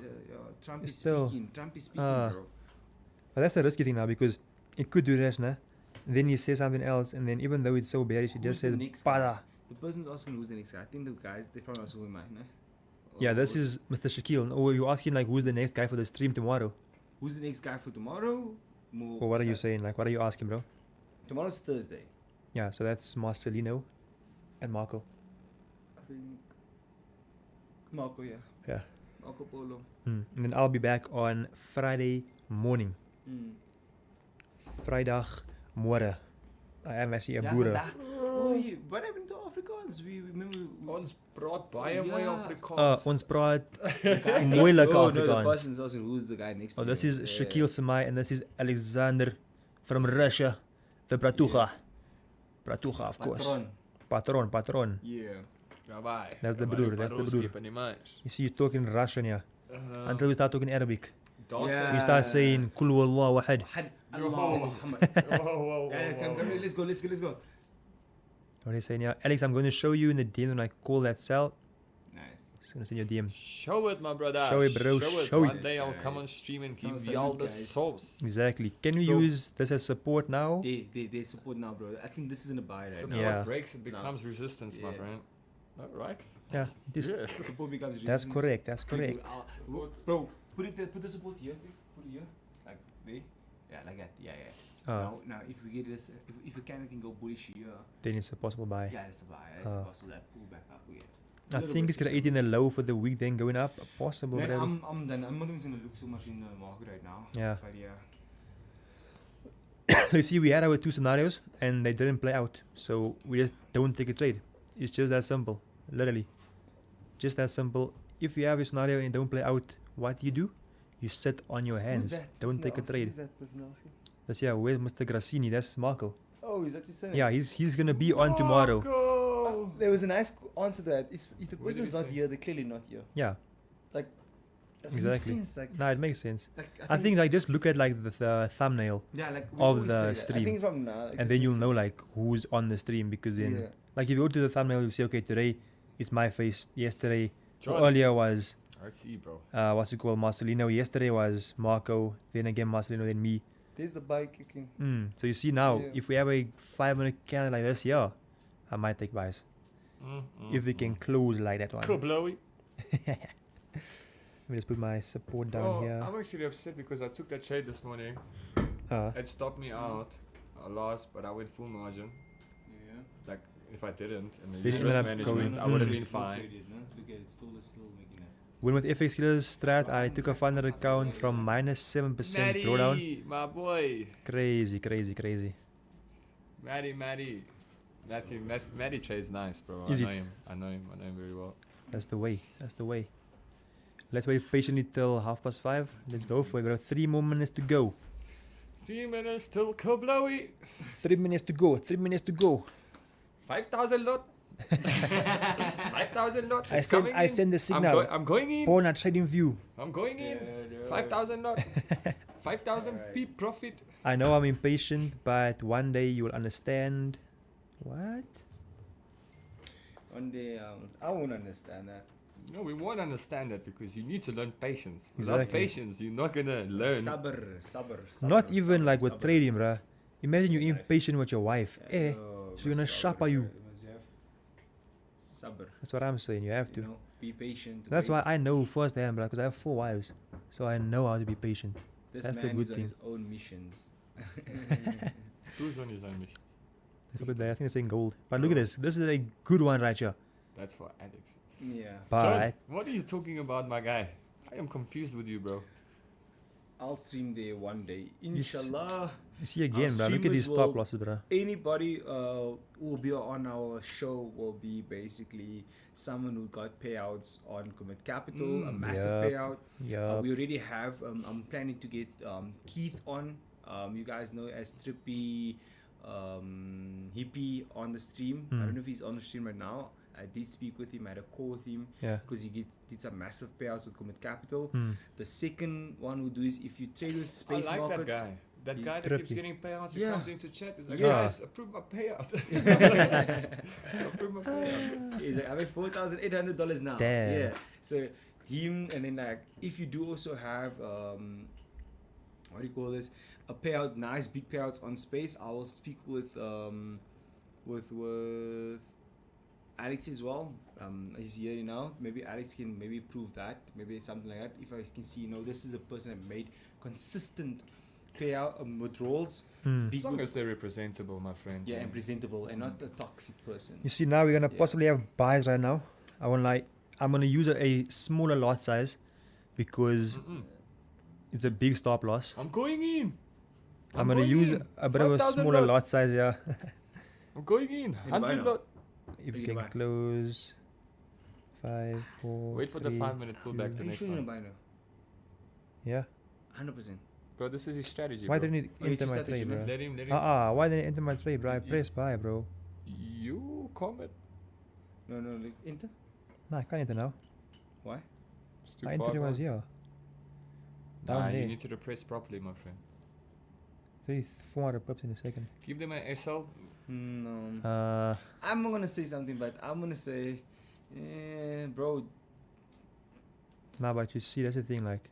Trump is Still. speaking. Trump is speaking, Ah. bro. But that's the risky thing now because it could do this, nah? Then he says something else, and then even though it's so bearish, it just Who's says the next guy? Pada. The person's asking who's the next guy. I think the guys, they probably asking who am I, no? Yeah, this is Mr. Shaquille. Or you're asking like who's the next guy for the stream tomorrow? Who's the next guy for tomorrow? Or what are you saying? Like what are you asking, bro? Tomorrow's Thursday. Yeah, so that's Marcelino and Marco. I think Marco, yeah. Yeah. Marco Polo. And then I'll be back on Friday morning. Vrijdag morgen. I am actually a boer. Oh, yeah. What happened to Afrikaans? We remember. Ons praat baie mooi Ja. Afrikaans. Ons praat guy moeilijk next- oh, no, the Afrikaans. person's asking who's the guy next to Oh, this you. is Shaquille Samai and this is Alexander from Russia. The Bratuga. Bratuga, of course. Patron. Yeah. Bye-bye. That's the broer, that's the broer. In die mais. You see, he's talking Russian, yeah. Until we start talking Arabic. Yeah. We start saying Kul Wallah Wahid. Allah Muhammad. Yeah, come, let's go. What are they saying? Yeah, Alex, I'm going to show you in the DM when I call that cell. Nice. Just going to send you a DM. Show it, my brother. Show it, bro, show One it. day I'll Guys. come on stream and Sounds give like y'all it, the guys. sauce. Exactly. Can we Bro. use this as support now? They support now, bro. I think this is in a buy right So now. now Yeah. it breaks, it becomes resistance, my Yeah. friend. That right? Yeah, this, Yeah. Support becomes that's resistance. correct. That's correct. Bro, put the support here. Put it here. Like there. Yeah, like that. Yeah. Now if we get this, if we can go bullish here. Then it's a possible buy. Yeah, it's a buy. It's possible that pull back up again. I think it's gonna eat in the low for the week, then going up. Possible, Man, whatever. I'm done. I'm not even gonna look so much in the market right now. Yeah. But yeah. So you see, we had our two scenarios and they didn't play out. So we just don't take a trade. It's just that simple, literally. Just that simple. If you have a scenario and it don't play out, what do? You sit on your hands. Don't take a trade. Who's that person asking? That's where's Mr. Grassini? That's Marco. Oh, is that his son? Yeah, he's gonna be on tomorrow. There was a nice answer to that. If the What did person's he not say? here, they're clearly not here. Yeah, Doesn't Exactly. make sense. Like, no, it makes sense. like I think like just look at like the thumbnail Yeah, like we of always the say that. I stream, think from now, and then you'll know like who's on the stream because then Yeah. like if you go to the thumbnail, you see okay today it's my face. Yesterday, John. earlier was I see, bro. what's it called, Marcelino. Yesterday was Marco. Then again Marcelino. Then me. There's the bike kicking. So you see now, Yeah. if we have a 5-minute candle like this, yeah, I might take buys if we can close like that one. Cool, blowy. Let me just put my support down Oh, here. I'm actually upset because I took that trade this morning. Uh, It stopped me out. I lost, but I went full margin. Yeah. Like, if I didn't, and Didn't maybe even risk have management, going- I would have Mm. been fine. Look at it, still making that. when with FX Killers strat, I took a 500 account from -7% drawdown. Matty, my boy. Crazy. Matty trades nice, bro. Is I know it? him. I know him very well. That's the way. Let's wait patiently till 5:30. Let's go for it, bro. 3 more minutes to go. 3 minutes till Kablowy. 3 minutes to go. 5,000 lot. 5,000 lot. I It's send coming I in. send the signal. I'm going in. Born at Trading View. I'm going in. Yeah. 5,000 lot. 5,000 Alright. peep profit. I know I'm impatient, but one day you will understand. What? One day, I won't understand that. No, we won't understand that because you need to learn patience. Without Exactly. patience, you're not gonna learn. Sabr. Not even like with sabr. trading, bruh. Imagine you're impatient with your wife. Yeah, She's gonna shop at you. Sabr. That's what I'm saying. You have to. You know, be patient. That's wait. why I know firsthand, bruh, because I have 4 wives. So I know how to be patient. This that's the man good is on thing. his own missions. Who's on his own mission? Look at that. I think it's saying gold. But look at this. This is a good one right here. That's for Alex. Yeah. But John, what are you talking about, my guy? I am confused with you, bro. I'll stream there one day. s- Inshallah. you see again, bruh. Look at streamers these stop will- losses, bruh. Anybody who will be on our show will be basically someone who got payouts on Comit Capital, a massive Yup. payout. Yeah. We already have. I'm planning to get Keith on. You guys know as Trippy Hippie on the stream. I don't know if he's on the stream right now. I did speak with him. I had a call with him Yeah. because he did some massive payouts with Comit Capital. Hmm. The second one we'll do is if you trade with space I like markets. that guy. That He- guy that keeps trippy. getting payouts, he Yeah. comes into chat. He's like, Yes. guys, approve my payout. Approve my payout. He's like, I made $4,800 now. Damn. Yeah. So him, and then like, if you do also have what do you call this? A payout, nice big payouts on space. I will speak with Alex as well. He's here now. Maybe Alex can maybe prove that. Maybe something like that. If I can see, this is a person that made consistent payout withdrawals. Mm. Big As long with- as they're representable, my friend. yeah, and presentable, and not a toxic person. You see, now we're gonna Yeah. possibly have buys right now. I want I'm gonna use a smaller lot size because Mm-mm. it's a big stop loss. I'm going in. I'm gonna use a bit of a 5,000 smaller lot. lot size, yeah. I'm going in. You can buy 100 now. lot. If You you can can buy. close 5, 4. Wait for the 3, 5-minute pullback. Are The you next sure you're one. gonna buy now? Yeah. 100%. Bro, this is his strategy. Why bro. didn't it Oh, you enter just my started, trade, you know? bro? Let him. Why didn't it enter my trade, bro? I You- pressed buy, bro. You comment. No, like enter. Nah, I can't enter now. Why? It's too I far entered it was gone. here. Nah, Down you there. need to press properly, my friend. 400 pips in a second. Give them an SL. No. I'm gonna say something, but I'm gonna say, bro, Nah, but you see, that's the thing, like,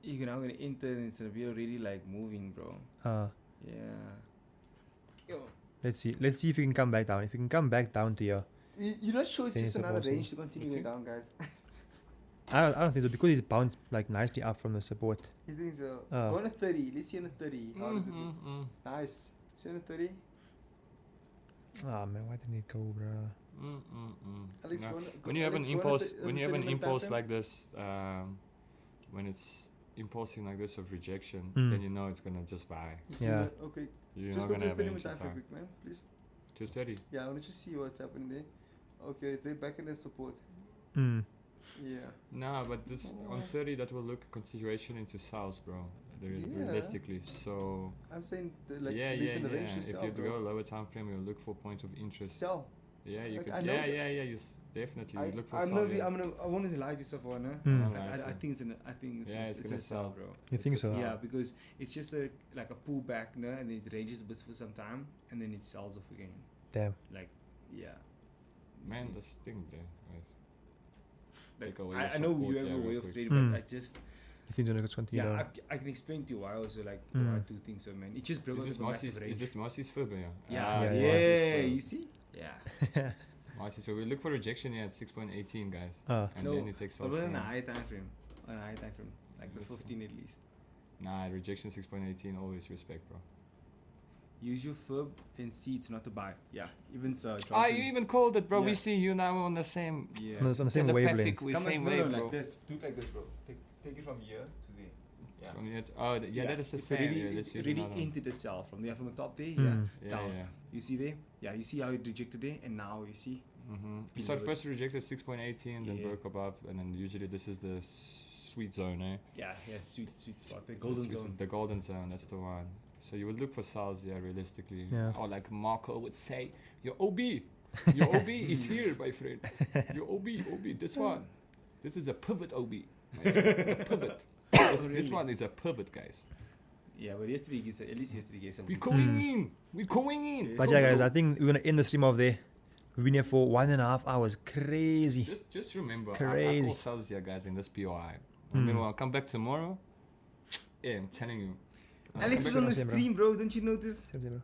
you're now gonna enter and it's gonna be already like moving, bro. Yeah. Yo, let's see if you can come back down. If you can come back down to here, you're not sure it's Then just it's another possible. range to continue You going down, guys. I don't think so because it's bounced like nicely up from the support. You think so? Oh. Go on a 30. Let's see on a 30. How does it do? Mm-hmm. Nice. See on a 30. Ah man, why didn't it go, bro? Alex, No. go on- When you have an Alex, go on a impulse, th- when on a you have an 30-minute impulse timeframe. like this, when it's impulsing like this of rejection, Mm. then you know it's gonna just buy. See Yeah. what- Okay. You're Just not go gonna to have the an 30-minute entry time frame, time. quick, man. Please. 230. Yeah, I want to just see what's happening there. Okay, it's there back in the support. Mm. Yeah. Nah, but this on 30 that will look continuation into sales, bro. Yeah. Realistically, so I'm saying like yeah. it's in the range to If sell, you bro. go lower time frame, you'll look for point of interest. Sell. Yeah, you Like, could. I know Yeah, that- you definitely I, look for I'm sell. not. Yeah. I want to lie to Safwaan, huh? Mm. Yeah. I think it's an. I think Yeah, it's it's a gonna sell, sell. bro. You think so? Yeah, because it's just like a pullback, no, and it ranges a bit for some time, and then it sells off again. Damn. Like, yeah. Man, See. this thing there. Guys. Like, Take away I your know support, you have yeah, a way real of quick. trading, Mm. but I just You think it's gonna continue? yeah, down? I can explain to you why also like why I Mm. do think so, man. It just broke Is out this of a massive Marcy's? range. Is this Marcy's fib? Yeah. Yeah, Ah, it's yeah. Marcy's yeah. fib. You see? Yeah. Marcy's fib. We look for rejection here at 6.18, guys, Ah. and No, then it takes but off. on a from- high time frame, like the Yes, 15 at least. Nah, rejection 6.18. Always respect, bro. Use your fib and see it's not a buy. Yeah, even so. Ah, you even called it, bro. We Yeah. see you now on the same. Yeah. On the same telepathic, wavelength. we Come on, same no, wave, no, bro. like this. Do it like this, bro. Take it from here to there. Yeah. From here yeah, that is the it's same. already, Yeah, let's use already another one. into the cell from there, from the top there. Mm. Yeah, Yeah, down. yeah. You see there? Yeah, you see how it rejected there, and now you see. Mm-hmm. Below So it. first rejected 6.18, then Yeah. broke above, and then usually this is the sweet zone, eh? Yeah, sweet spot, the golden zone. The golden zone, that's the one. So you would look for sales, yeah, realistically. Yeah. Or like Marco would say, your OB, your OB is here, my friend. Your OB, this one. This is a pivot OB. my friend, a pivot. This one is a pivot, guys. Yeah, but yesterday gets at least yesterday gave some. We're good going Mm. in. We're going in. Yes. But yeah, guys, I think we're gonna end the stream off there. We've been here for 1.5 hours. Crazy. Just remember, I Crazy. call sales here, guys, in this POI. Remember, I'll come back tomorrow. Yeah, I'm telling you. Alex come is back on the Same, bro. stream, bro. Don't you notice? Same thing, bro.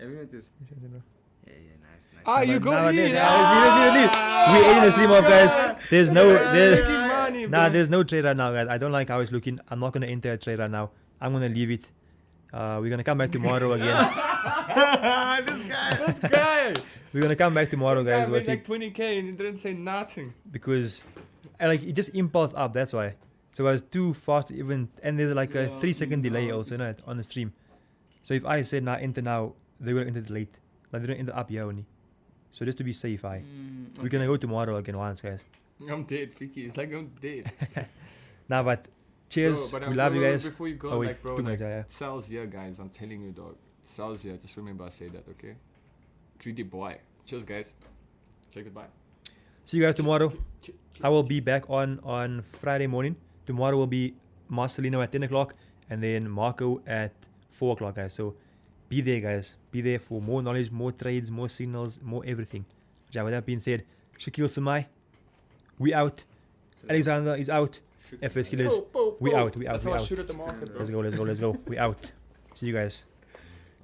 Have you noticed? Same thing, bro. Yeah, nice. Ah, you But go now in. then, we ending the stream off, guys. There's no, there's no trade right now, guys. I don't like how it's looking. I'm not gonna enter a trade right now. I'm gonna leave it. We're gonna come back tomorrow again. This guy. We're gonna come back tomorrow, This guy guys, made with like it 20K and he didn't say nothing. because, like, it just impulsed up. That's why. So I was too fast to even, and there's like a 3-second delay also, you know, on the stream. So if I said enter now, they will enter late. Like they don't enter up here only. So just to be safe, we're gonna go tomorrow again once, guys. I'm dead, Vicky. It's like I'm dead. Nah, but cheers. Bro, but we love you guys. Before you go, Oh, wait, like, bro, 2 like, minutes, yeah. sales here, guys. I'm telling you, dog. Sales here. Just remember I say that, okay? Treat it boy. Cheers, guys. Say goodbye. See you guys tomorrow. I will be back on Friday morning. Tomorrow will be Marcelino at 10 o'clock and then Marco at 4 o'clock, guys. So be there, guys. Be there for more knowledge, more trades, more signals, more everything. Yeah, with that being said, Shaquille Samai, we out. Alexander is out. FS Killers, we out. That's how I shoot at the market, bro. Let's go. We out. See you guys.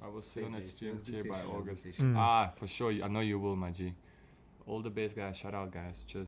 I will see you next year by August. Mm. For sure. I know you will, my G. All the best, guys. Shout out, guys. Cheers.